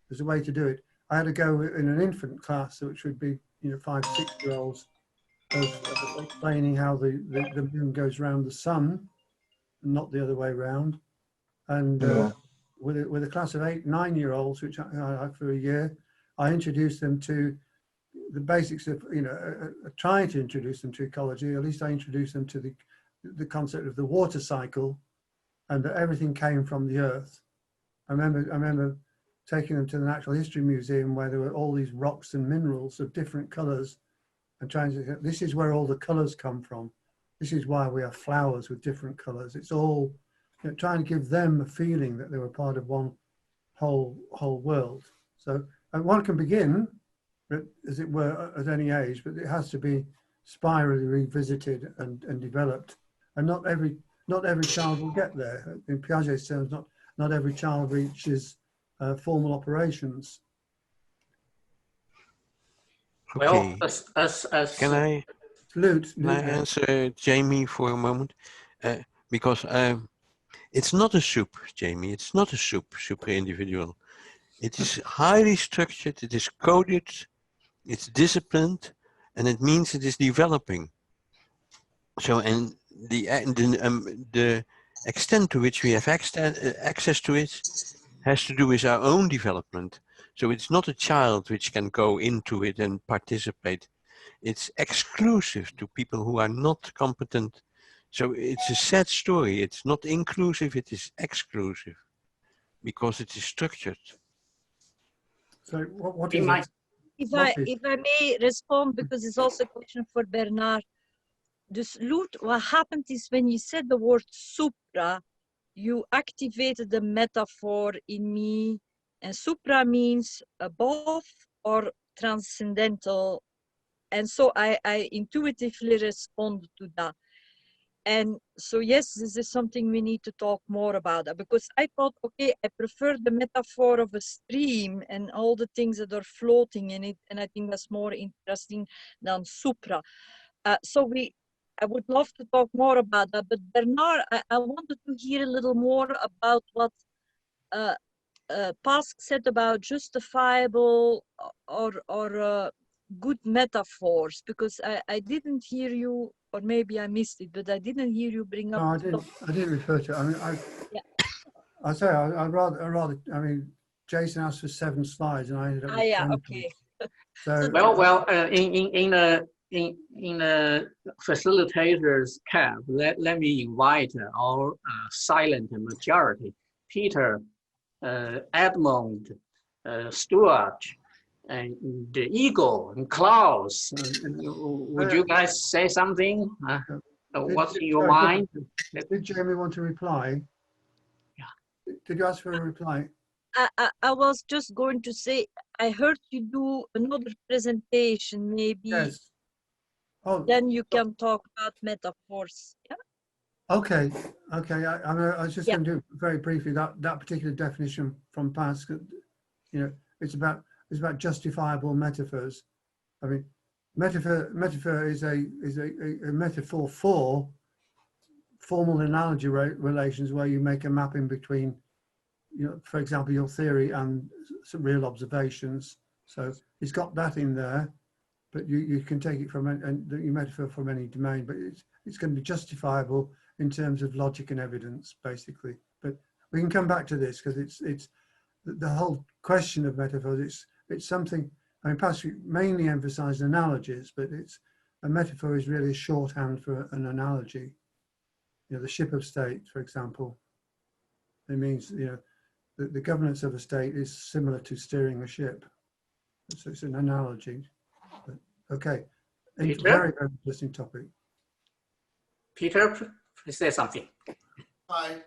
There's a way to do it. I had to go in an infant class, which would be 5, 6 year olds, of explaining how the moon goes around the sun, not the other way around. And with a class of 8, 9 year olds, which I had for a year, I introduced them to the basics of, trying to introduce them to ecology. At least I introduced them to the concept of the water cycle, and that everything came from the earth. I remember taking them to the Natural History Museum, where there were all these rocks and minerals of different colors, and trying to, this is where all the colors come from. This is why we have flowers with different colors. It's all, you know, trying to give them a feeling that they were part of one whole world. So one can begin, as it were, at any age, but it has to be spirally revisited and developed. And not every child will get there. In Piaget's terms, not every child reaches formal operations. Well, Okay. Can I answer Jamie for a moment? Because it's not a soup, Jamie. It's not a soup, super individual. It is highly structured, it is coded, it's disciplined, and it means it is developing. So, and the extent to which we have access to it has to do with our own development. So it's not a child which can go into it and participate. It's exclusive to people who are not competent. So it's a sad story. It's not inclusive, it is exclusive because it is structured. So what is it? If I may respond, because it's also a question for Bernard. Dus Loet, what happened is when you said the word supra, you activated the metaphor in me, and supra means above or transcendental. And so I intuitively respond to that. And so, yes, this is something we need to talk more about, because I thought, okay, I prefer the metaphor of a stream and all the things that are floating in it. And I think that's more interesting than supra. I would love to talk more about that, but Bernard, I wanted to hear a little more about what Pask said about justifiable or good metaphors, because I didn't hear you, or maybe I missed it, but I didn't hear you bring up. No, I didn't refer to it. I mean, I'd rather. I mean, Jason asked for 7 slides, and I ended up with 20. Okay. So in the facilitator's cap, let me invite our silent majority, Peter, Edmund, Stuart, and the Eagle, and Klaus. Would you guys say something? What's in your mind? Did Jeremy want to reply? Yeah. Did you ask for a reply? I was just going to say, I heard you do another presentation, maybe. Yes. Oh, then you can talk about metaphors. Yeah. Okay. I was just going to do very briefly that particular definition from Pask. You know, it's about justifiable metaphors. I mean, metaphor is a metaphor for formal analogy relations where you make a mapping between, you know, for example, your theory and some real observations. So it's got that in there, but you can take it from your metaphor from any domain, but it's going to be justifiable in terms of logic and evidence, basically. But we can come back to this because it's the whole question of metaphors. It's something. I mean, Pask mainly emphasised analogies, but a metaphor is really a shorthand for an analogy. You know, the ship of state, for example. It means, you know, the governance of a state is similar to steering a ship. So it's an analogy. But, okay, very, very interesting topic. Peter, please say something. Hi.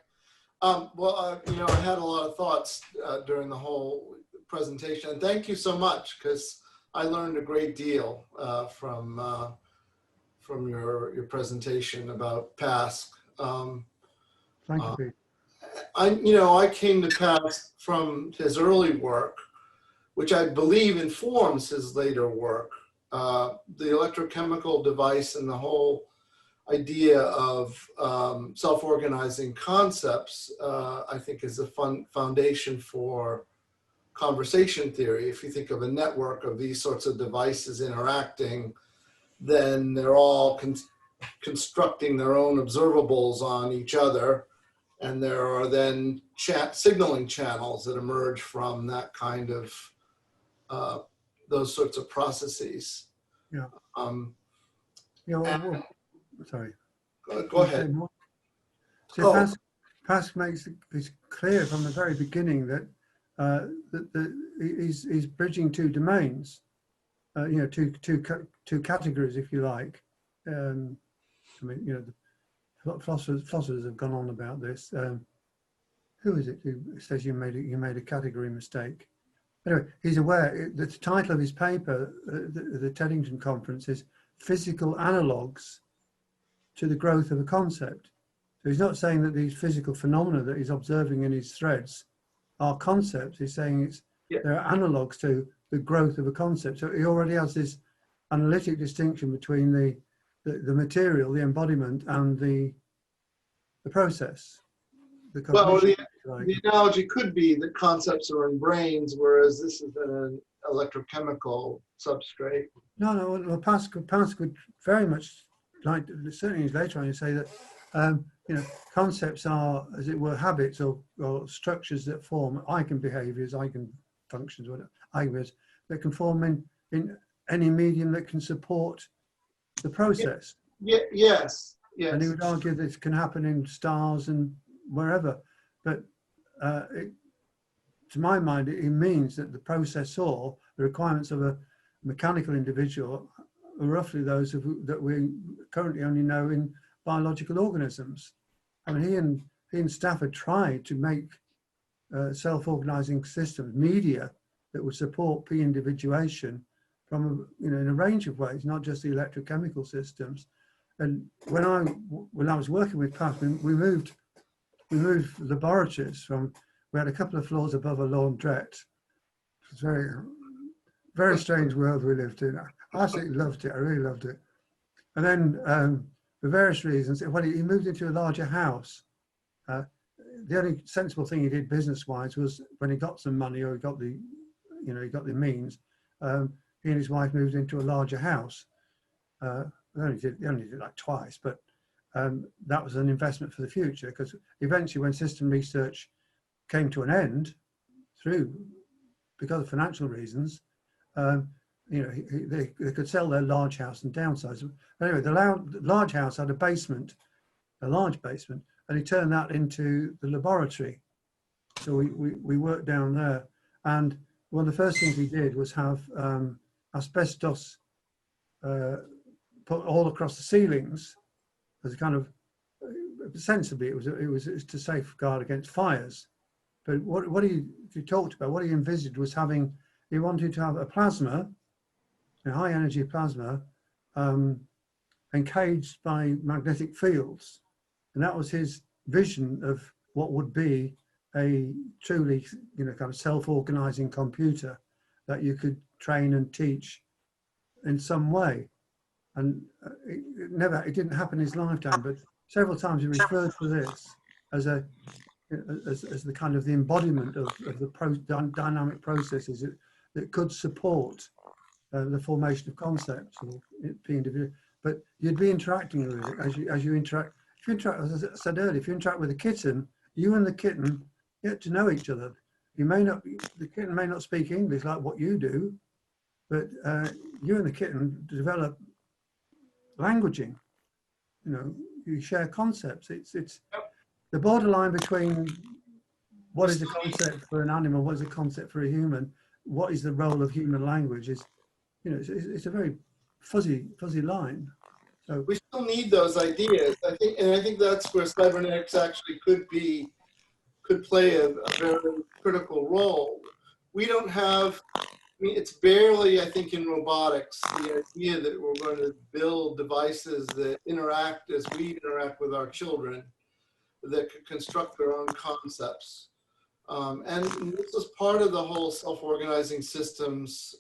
Well, you know, I had a lot of thoughts during the whole presentation. Thank you so much, because I learned a great deal from your presentation about Pask. Thank you, Pete. I came to Pask from his early work, which I believe informs his later work. The electrochemical device and the whole idea of self-organizing concepts, I think, is a foundation for conversation theory. If you think of a network of these sorts of devices interacting, then they're all constructing their own observables on each other. And there are then signaling channels that emerge from that kind of, those sorts of processes. Yeah. Sorry. Go ahead. So Pask makes it clear from the very beginning that he's bridging 2 domains, you know, two categories, if you like. I mean, you know, the philosophers have gone on about this. Who is it who says you made a category mistake? Anyway, he's aware. The title of his paper, the Teddington Conference, is "Physical Analogues to the Growth of a Concept." So he's not saying that these physical phenomena that he's observing in his threads are concepts. He's saying there are analogues to the growth of a concept. So he already has this analytic distinction between the material, the embodiment, and the process. Well, the analogy could be that concepts are in brains, whereas this is in an electrochemical substrate. No. Well, Pask would very much like, certainly in his later on, you say that you know, concepts are, as it were, habits or structures that form eigenbehaviors, eigenfunctions, whatever, eigenbehaviors that can form in any medium that can support the process. Yes. And he would argue this can happen in stars and wherever, but to my mind, it means that the processor, the requirements of a mechanical individual, are roughly those that we currently only know in biological organisms. I mean, he and Stafford tried to make self-organizing systems, media that would support p-individuation from, you know, in a range of ways, not just the electrochemical systems. And when I was working with Pask, we moved laboratories from, we had a couple of floors above a laundrette. It was very, very strange world we lived in. I absolutely loved it. I really loved it. And then for various reasons, when he moved into a larger house, the only sensible thing he did business-wise was when he got some money or he got the means, he and his wife moved into a larger house. They only did it like twice, but that was an investment for the future, because eventually when system research came to an end because of financial reasons, you know, they could sell their large house and downsize. But anyway, the large house had a large basement, and he turned that into the laboratory. So we worked down there, and one of the first things he did was have asbestos put all across the ceilings as a kind of, sensibly, it was to safeguard against fires. But what he talked about, what he envisaged was he wanted to have a plasma, a high energy plasma, encaged by magnetic fields. And that was his vision of what would be a truly, you know, kind of self-organizing computer that you could train and teach in some way. And it didn't happen in his lifetime, but several times he referred to this as the kind of the embodiment of the dynamic processes that could support the formation of concepts or individual. But you'd be interacting with it as you interact. If you interact, as I said earlier, if you interact with a kitten, you and the kitten get to know each other. The kitten may not speak English like what you do, but you and the kitten develop languaging. You know, you share concepts. It's the borderline between what is a concept for an animal, what is a concept for a human, what is the role of human language is, you know, it's a very fuzzy line. So we still need those ideas, I think that's where cybernetics actually could play a very critical role. We don't have, I mean, it's barely, I think, in robotics, the idea that we're going to build devices that interact as we interact with our children, that could construct their own concepts. And this is part of the whole self-organizing systems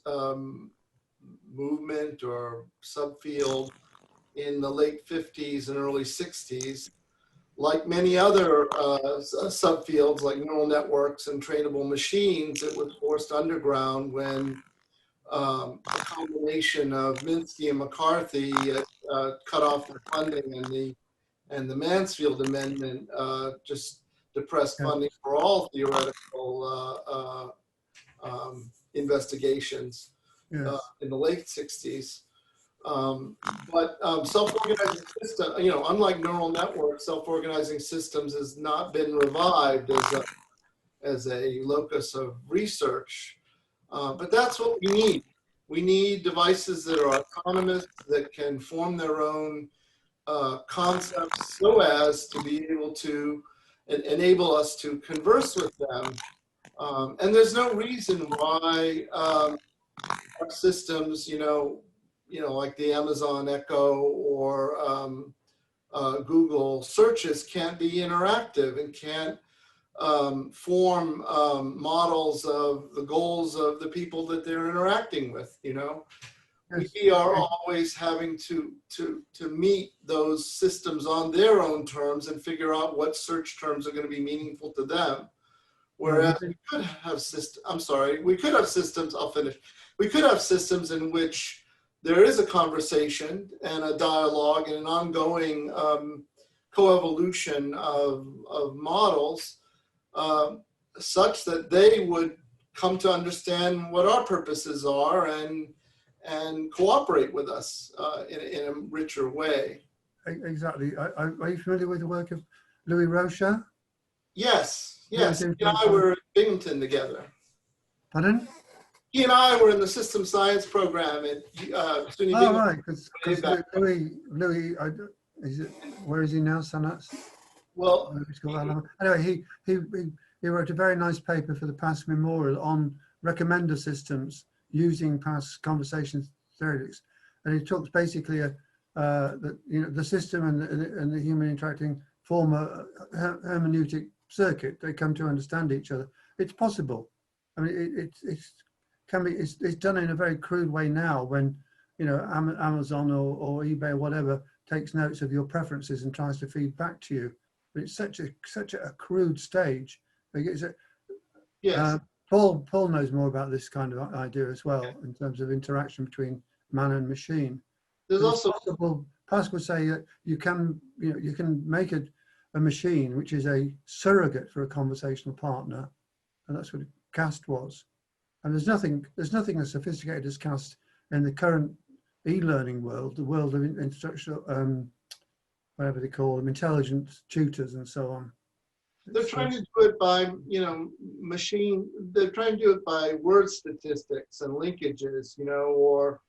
movement or subfield in the late 50s and early 60s. Like many other subfields like neural networks and trainable machines, it was forced underground when a combination of Minsky and McCarthy cut off the funding, and the Mansfield Amendment just depressed funding for all theoretical investigations in the late 60s. But self-organizing system, you know, unlike neural networks, self-organizing systems has not been revived as a locus of research. But that's what we need. We need devices that are autonomous, that can form their own concepts so as to be able to enable us to converse with them. And there's no reason why our systems, like the Amazon Echo or Google searches can't be interactive and can't form models of the goals of the people that they're interacting with, We are always having to meet those systems on their own terms and figure out what search terms are going to be meaningful to them. Whereas we could have systems, I'll finish. We could have systems in which there is a conversation and a dialogue and an ongoing coevolution of models such that they would come to understand what our purposes are and cooperate with us in a richer way. Exactly. Are you familiar with the work of Louis Rocha? Yes. He and I were at Binghamton together. Pardon? He and I were in the system science program at SUNY Binghamton. Oh, right, because Louis, where is he now, Sanats? Well, anyway, he wrote a very nice paper for the Pask Memorial on recommender systems using Pask conversation theoretics, and he talks basically that the system and the human interacting form a hermeneutic circuit. They come to understand each other. It's possible. I mean, it's done in a very crude way now. When Amazon or eBay or whatever takes notes of your preferences and tries to feed back to you, but it's such a crude stage. Yes. Paul knows more about this kind of idea as well, in terms of interaction between man and machine. There's also possible. Pask would say that you can make a machine which is a surrogate for a conversational partner, and that's what CAST was. And there's nothing as sophisticated as CAST in the current e-learning world, the world of instructional, whatever they call them, intelligent tutors and so on. They're trying to do it by, they're trying to do it by word statistics and linkages, or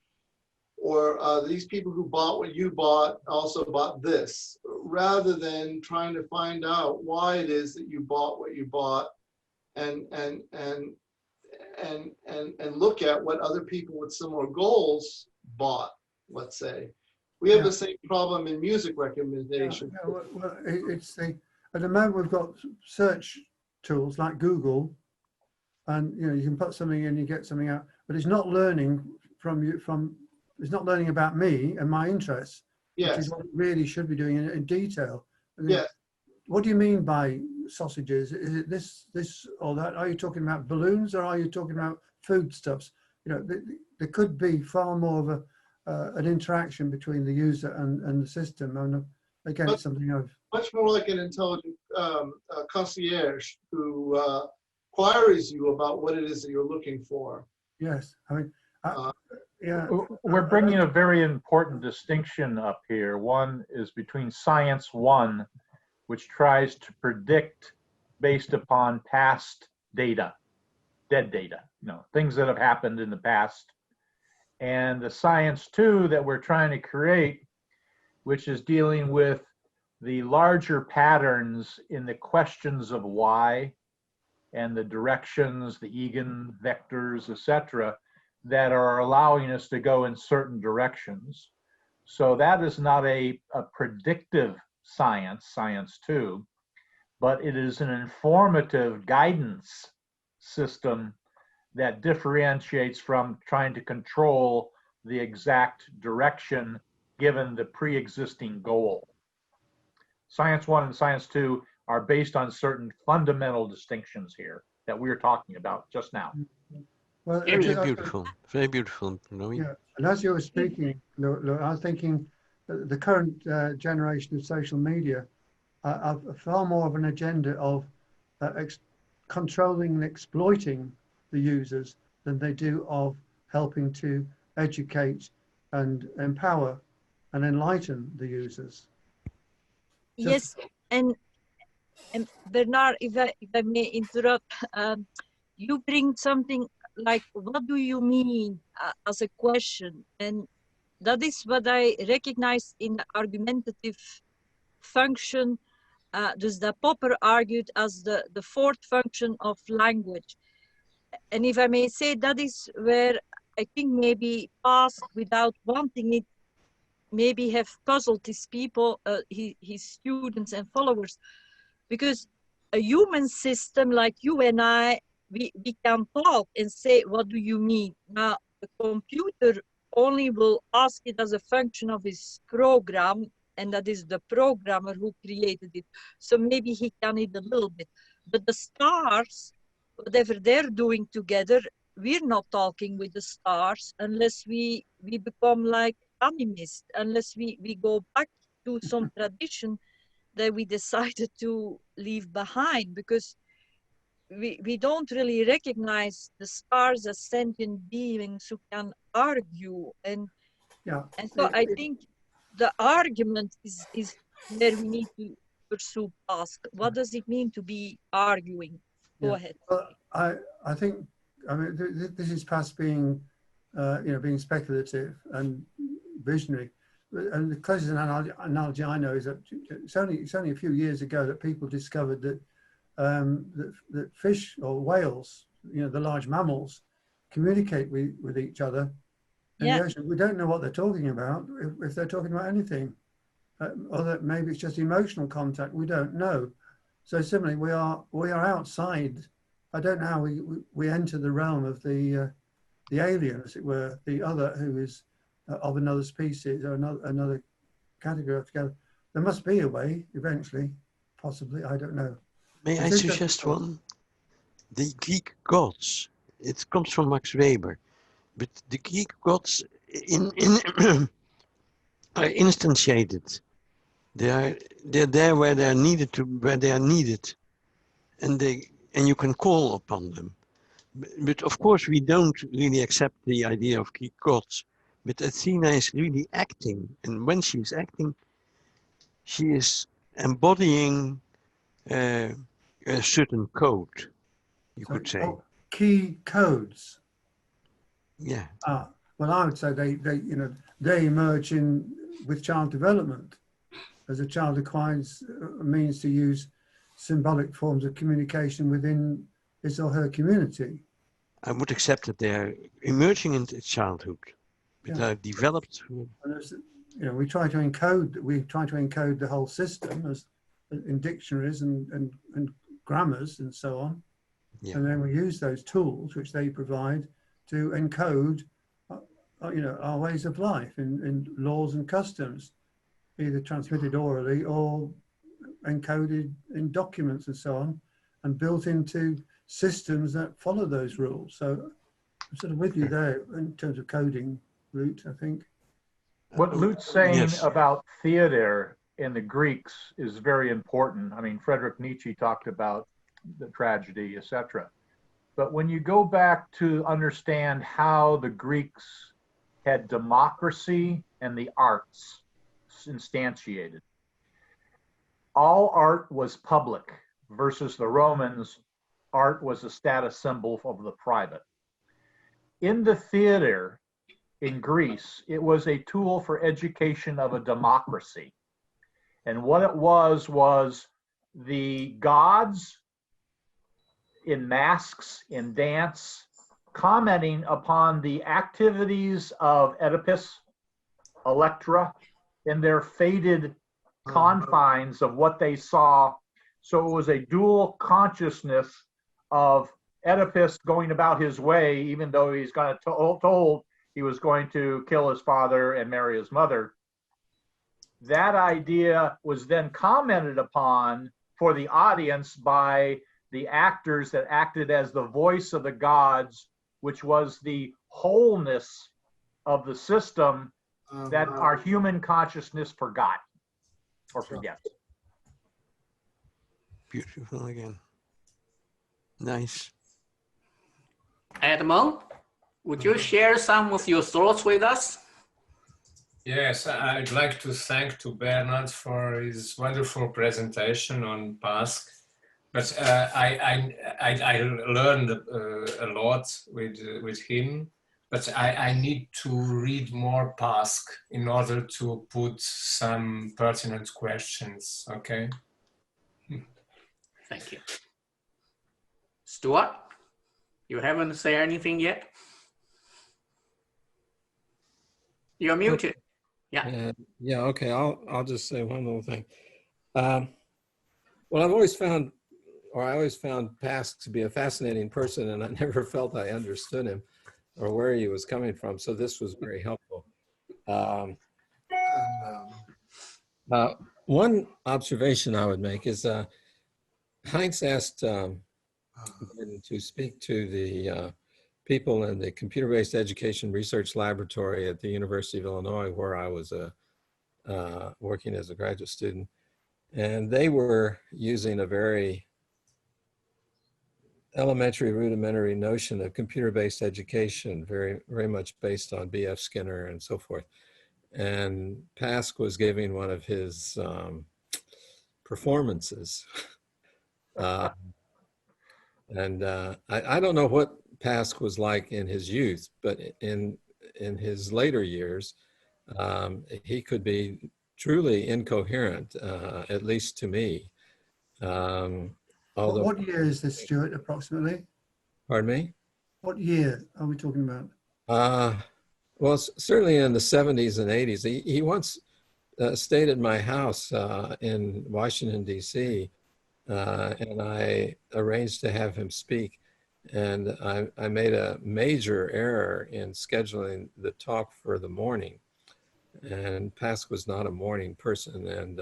these people who bought what you bought also bought this, rather than trying to find out why it is that you bought what you bought and look at what other people with similar goals bought, let's say. We have the same problem in music recommendation. At the moment, we've got search tools like Google, and you can put something in, you get something out, but it's not learning it's not learning about me and my interests, yes, which is what it really should be doing in detail. Yes. What do you mean by sausages? Is it this or that? Are you talking about balloons, or are you talking about foodstuffs? There could be far more of an interaction between the user and the system. And again, it's something I've much more like an intelligent concierge who queries you about what it is that you're looking for. Yes, I mean, we're bringing a very important distinction up here. One is between Science 1, which tries to predict based upon past data, dead data, things that have happened in the past, and the Science 2 that we're trying to create, which is dealing with the larger patterns in the questions of why and the directions, the eigenvectors, etc., that are allowing us to go in certain directions. So that is not a predictive science, Science 2, but it is an informative guidance system that differentiates from trying to control the exact direction given the pre-existing goal. Science 1 and Science 2 are based on certain fundamental distinctions here that we were talking about just now. Well, very beautiful, very beautiful. Yeah, and as you were speaking, I was thinking the current generation of social media have far more of an agenda of controlling and exploiting the users than they do of helping to educate and empower and enlighten the users. Yes, and Bernard, if I may interrupt, you bring something like, what do you mean as a question? And that is what I recognize in the argumentative function. Dus that Popper argued as the fourth function of language. And if I may say, that is where I think maybe Pask, without wanting it, maybe have puzzled his people, his students and followers, because a human system like you and I, we can talk and say, what do you mean? Now, the computer only will ask it as a function of his program, and that is the programmer who created it. So maybe he can it a little bit. But the stars, whatever they're doing together, we're not talking with the stars unless we become like animists, unless we go back to some tradition that we decided to leave behind, because we don't really recognize the stars as sentient beings who can argue. And so I think the argument is where we need to pursue Pask. What does it mean to be arguing? Go ahead. Well, I think, I mean, this is Pask being, being speculative and visionary. And the closest analogy I know is that it's only a few years ago that people discovered that that fish or whales, the large mammals, communicate with each other in the ocean. We don't know what they're talking about, if they're talking about anything, or that maybe it's just emotional contact. We don't know. So similarly, we are outside. I don't know how we enter the realm of the alien, as it were, the other who is of another species or another category altogether. There must be a way eventually, possibly. I don't know. May I suggest one? The Greek gods. It comes from Max Weber, but the Greek gods are instantiated. They're there where they are needed and you can call upon them. But of course, we don't really accept the idea of Greek gods. But Athena is really acting, and when she is acting, she is embodying a certain code, you could say. Key codes. Yeah. Well, I would say they emerge with child development, as a child acquires a means to use symbolic forms of communication within his or her community. I would accept that they are emerging into childhood, but they are developed. We try to encode the whole system as in dictionaries and grammars and so on. Yeah. And then we use those tools which they provide to encode, our ways of life in laws and customs, either transmitted orally or encoded in documents and so on, and built into systems that follow those rules. So I'm sort of with you there in terms of coding, Lute, I think. What Lute's saying about theater in the Greeks is very important. I mean, Friedrich Nietzsche talked about the tragedy, etc. But when you go back to understand how the Greeks had democracy and the arts instantiated, all art was public versus the Romans, art was a status symbol of the private. In the theater in Greece, it was a tool for education of a democracy. And what it was the gods in masks, in dance, commenting upon the activities of Oedipus, Electra, in their faded confines of what they saw. So it was a dual consciousness of Oedipus going about his way, even though he's kind of told he was going to kill his father and marry his mother. That idea was then commented upon for the audience by the actors that acted as the voice of the gods, which was the wholeness of the system that our human consciousness forgot or forgets. Beautiful again. Nice. Edmond, would you share some of your thoughts with us? Yes, I'd like to thank to Bernard for his wonderful presentation on Pask. But I learned a lot with him. but I need to read more Pask in order to put some pertinent questions, okay? Thank you. Stuart, you haven't said anything yet? You're muted. Yeah. Yeah, okay, I'll just say one little thing. Well, I always found Pask to be a fascinating person, and I never felt I understood him or where he was coming from. So this was very helpful. One observation I would make is Heinz asked Gordon to speak to the people in the computer-based education research laboratory at the University of Illinois, where I was working as a graduate student. And they were using a very elementary, rudimentary notion of computer-based education, very, very much based on B.F. Skinner and so forth. And Pask was giving one of his performances. I don't know what Pask was like in his youth, but in his later years, he could be truly incoherent, at least to me. Although, what year is this, Stuart, approximately? Pardon me? What year are we talking about? Well, certainly in the 70s and 80s. He once stayed at my house in Washington, D.C., and I arranged to have him speak. And I made a major error in scheduling the talk for the morning. And Pask was not a morning person. And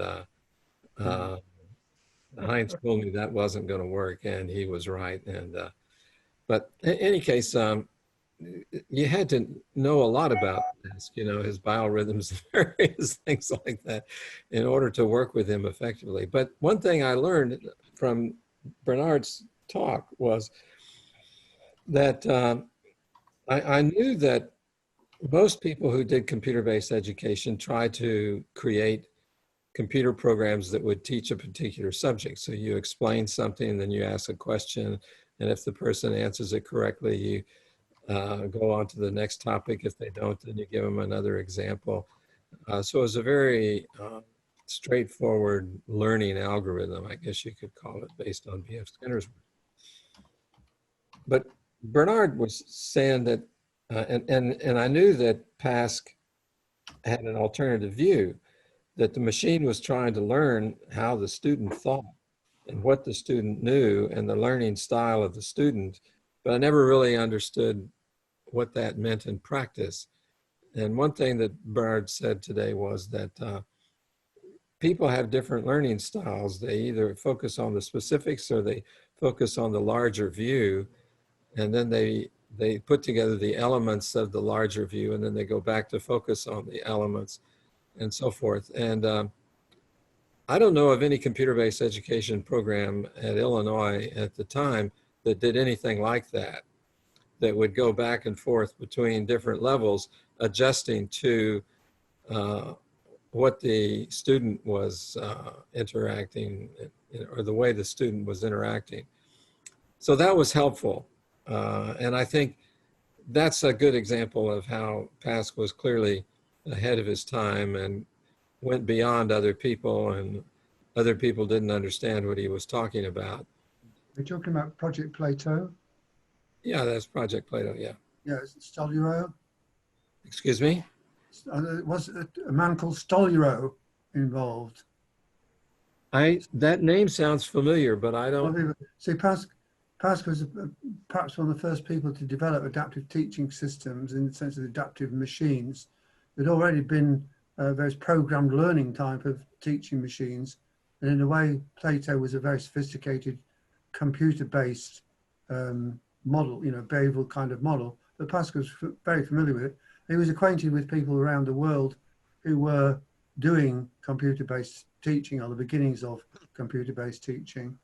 Heinz told me that wasn't going to work, and he was right. And but in any case, you had to know a lot about Pask, you know, his biorhythms and various things like that in order to work with him effectively. But one thing I learned from Bernard's talk was that I knew that most people who did computer-based education tried to create computer programs that would teach a particular subject. So you explain something, then you ask a question, and if the person answers it correctly, you go on to the next topic. If they don't, then you give them another example. So it was a very straightforward learning algorithm, I guess you could call it, based on B.F. Skinner's work. But Bernard was saying that, and I knew that Pask had an alternative view, that the machine was trying to learn how the student thought and what the student knew and the learning style of the student, but I never really understood what that meant in practice. And one thing that Bernard said today was that people have different learning styles. They either focus on the specifics or they focus on the larger view, and then they put together the elements of the larger view, and then they go back to focus on the elements and so forth. And I don't know of any computer-based education program at Illinois at the time that did anything like that, that would go back and forth between different levels, adjusting to what the student was interacting, or the way the student was interacting. So that was helpful. And I think that's a good example of how Pask was clearly ahead of his time and went beyond other people, and other people didn't understand what he was talking about. We're talking about Project Plato. Yeah, that's Project Plato, yeah. Yeah, Stolero. Excuse me? Was a man called Stolero involved? That name sounds familiar, but I don't. See, Pask was perhaps one of the first people to develop adaptive teaching systems in the sense of adaptive machines. There'd already been various programmed learning type of teaching machines. And in a way, Plato was a very sophisticated computer-based model, you know, behavioral kind of model. But Pask was very familiar with it. He was acquainted with people around the world who were doing computer-based teaching, or the beginnings of computer-based teaching.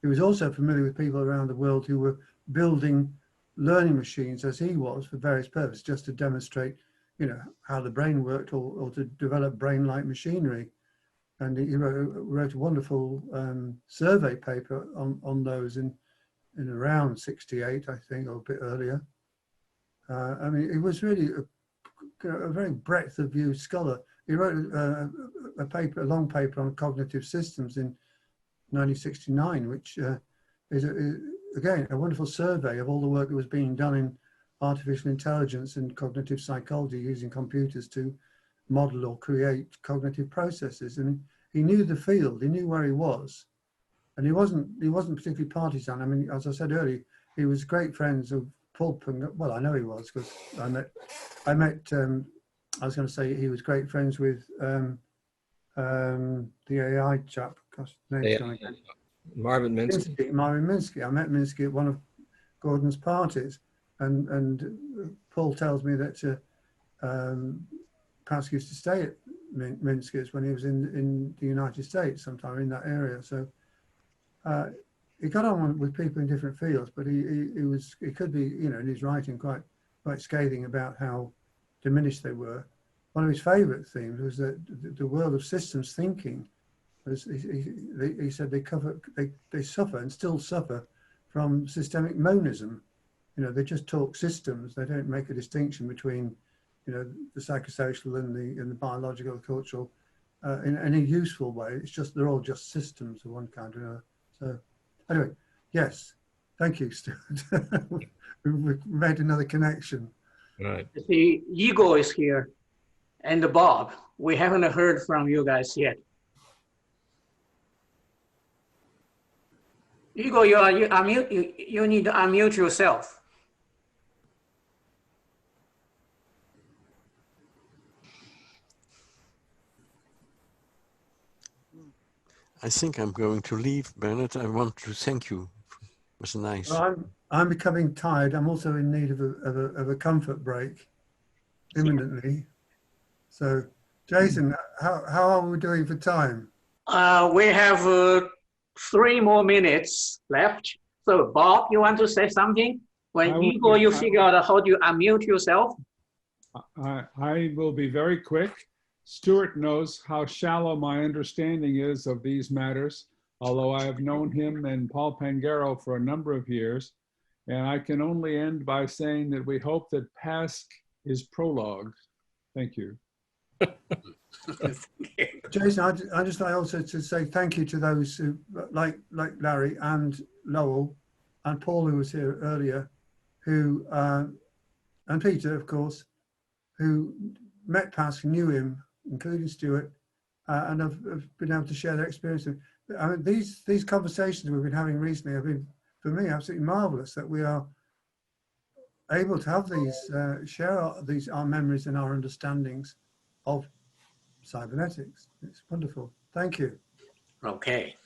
He was also familiar with people around the world who were building learning machines as he was for various purposes, just to demonstrate, you know, how the brain worked, or to develop brain-like machinery. And he wrote a wonderful survey paper on those in around 68, I think, or a bit earlier. I mean, he was really a very breadth of view scholar. He wrote a long paper on cognitive systems in 1969, which is again a wonderful survey of all the work that was being done in artificial intelligence and cognitive psychology using computers to model or create cognitive processes. And he knew the field, he knew where he was, and he wasn't particularly partisan. I mean, as I said earlier, he was great friends of Paul. Well, I know he was because I met. I was going to say he was great friends with the AI chap. Gosh, name's gone again. Marvin Minsky. Marvin Minsky. I met Minsky at one of Gordon's parties, and Paul tells me that Pask used to stay at Minsky's when he was in the United States, sometime in that area. So he got on with people in different fields, but he could be, you know, in his writing quite scathing about how diminished they were. One of his favourite themes was that the world of systems thinking, he said they suffer and still suffer from systemic monism. You know, they just talk systems. They don't make a distinction between, you know, the psychosocial and the biological, cultural, in any useful way. It's just they're all just systems of one kind or another. So, anyway, yes, thank you, Stuart. We've made another connection. Right. The Ego is here, and Bob. We haven't heard from you guys yet. Ego, you need to unmute yourself. I think I'm going to leave, Bernard. I want to thank you. It was nice. Well, I'm becoming tired. I'm also in need of a comfort break imminently. So, Jason, how are we doing for time? We have 3 more minutes left. So, Bob, you want to say something? When Ego, you figure out how do you unmute yourself? I will be very quick. Stuart knows how shallow my understanding is of these matters, although I have known him and Paul Pangaro for a number of years. And I can only end by saying that we hope that Pask is prologue. Thank you. Jason, I just like also to say thank you to those who, like Larry and Lowell and Paul, who was here earlier, who and Peter, of course, who met Pask, knew him, including Stuart, and have been able to share their experience. I mean, these conversations we've been having recently have been, for me, absolutely marvelous. That we are able to have these share our memories and our understandings of cybernetics. It's wonderful. Thank you. Okay.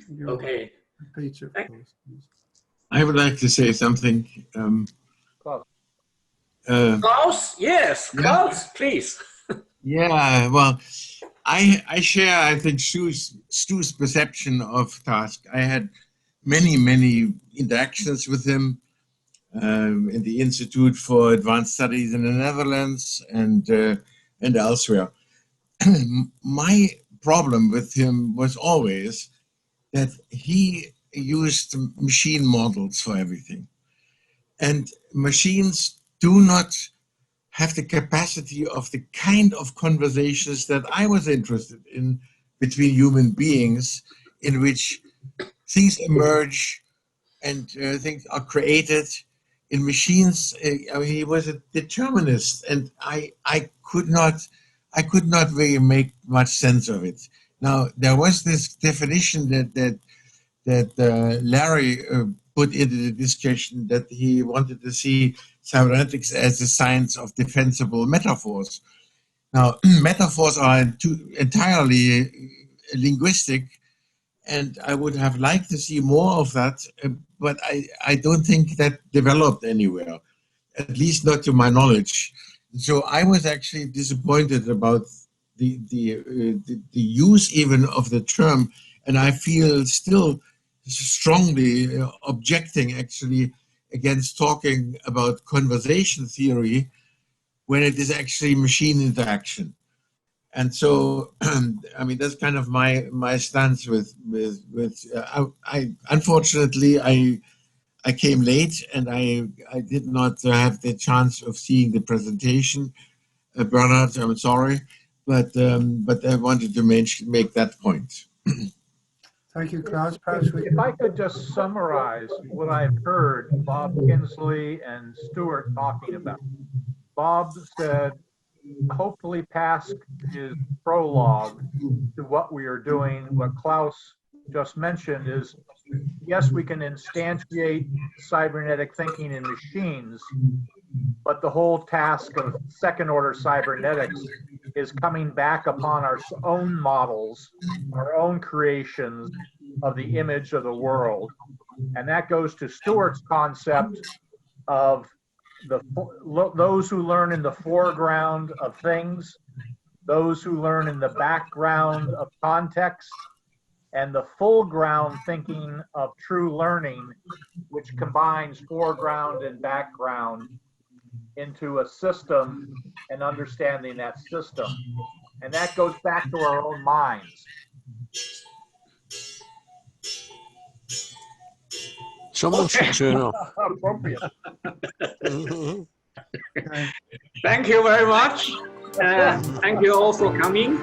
You're okay. Peter, of course. I would like to say something. Klaus, yes, Klaus, yeah. Please. Yeah, well, I share, I think, Stu's perception of Pask. I had many interactions with him in the Institute for Advanced Studies in the Netherlands and elsewhere. My problem with him was always that he used machine models for everything. And machines do not have the capacity of the kind of conversations that I was interested in between human beings, in which things emerge and things are created. In machines, I mean, he was a determinist, and I could not really make much sense of it. Now, there was this definition that Larry put into the discussion, that he wanted to see cybernetics as a science of defensible metaphors. Now, metaphors are entirely linguistic, and I would have liked to see more of that, but I don't think that developed anywhere, at least not to my knowledge. So I was actually disappointed about the use even of the term, and I feel still strongly objecting actually against talking about conversation theory when it is actually machine interaction. And so, I mean, that's kind of my stance with I unfortunately, I came late and I did not have the chance of seeing the presentation. Bernard, I'm sorry, but I wanted to make that point. Thank you, Klaus. Perhaps we If I could just summarize what I've heard Bob Kinsley and Stuart talking about. Bob said, hopefully Pask is prologue to what we are doing. What Klaus just mentioned is, yes, we can instantiate cybernetic thinking in machines, but the whole task of second order cybernetics is coming back upon our own models, our own creations of the image of the world. And that goes to Stuart's concept of those who learn in the foreground of things, those who learn in the background of context, and the full ground thinking of true learning, which combines foreground and background into a system and understanding that system. And that goes back to our own minds. Someone should turn off. Appropriate. Thank you very much. Thank you all for coming.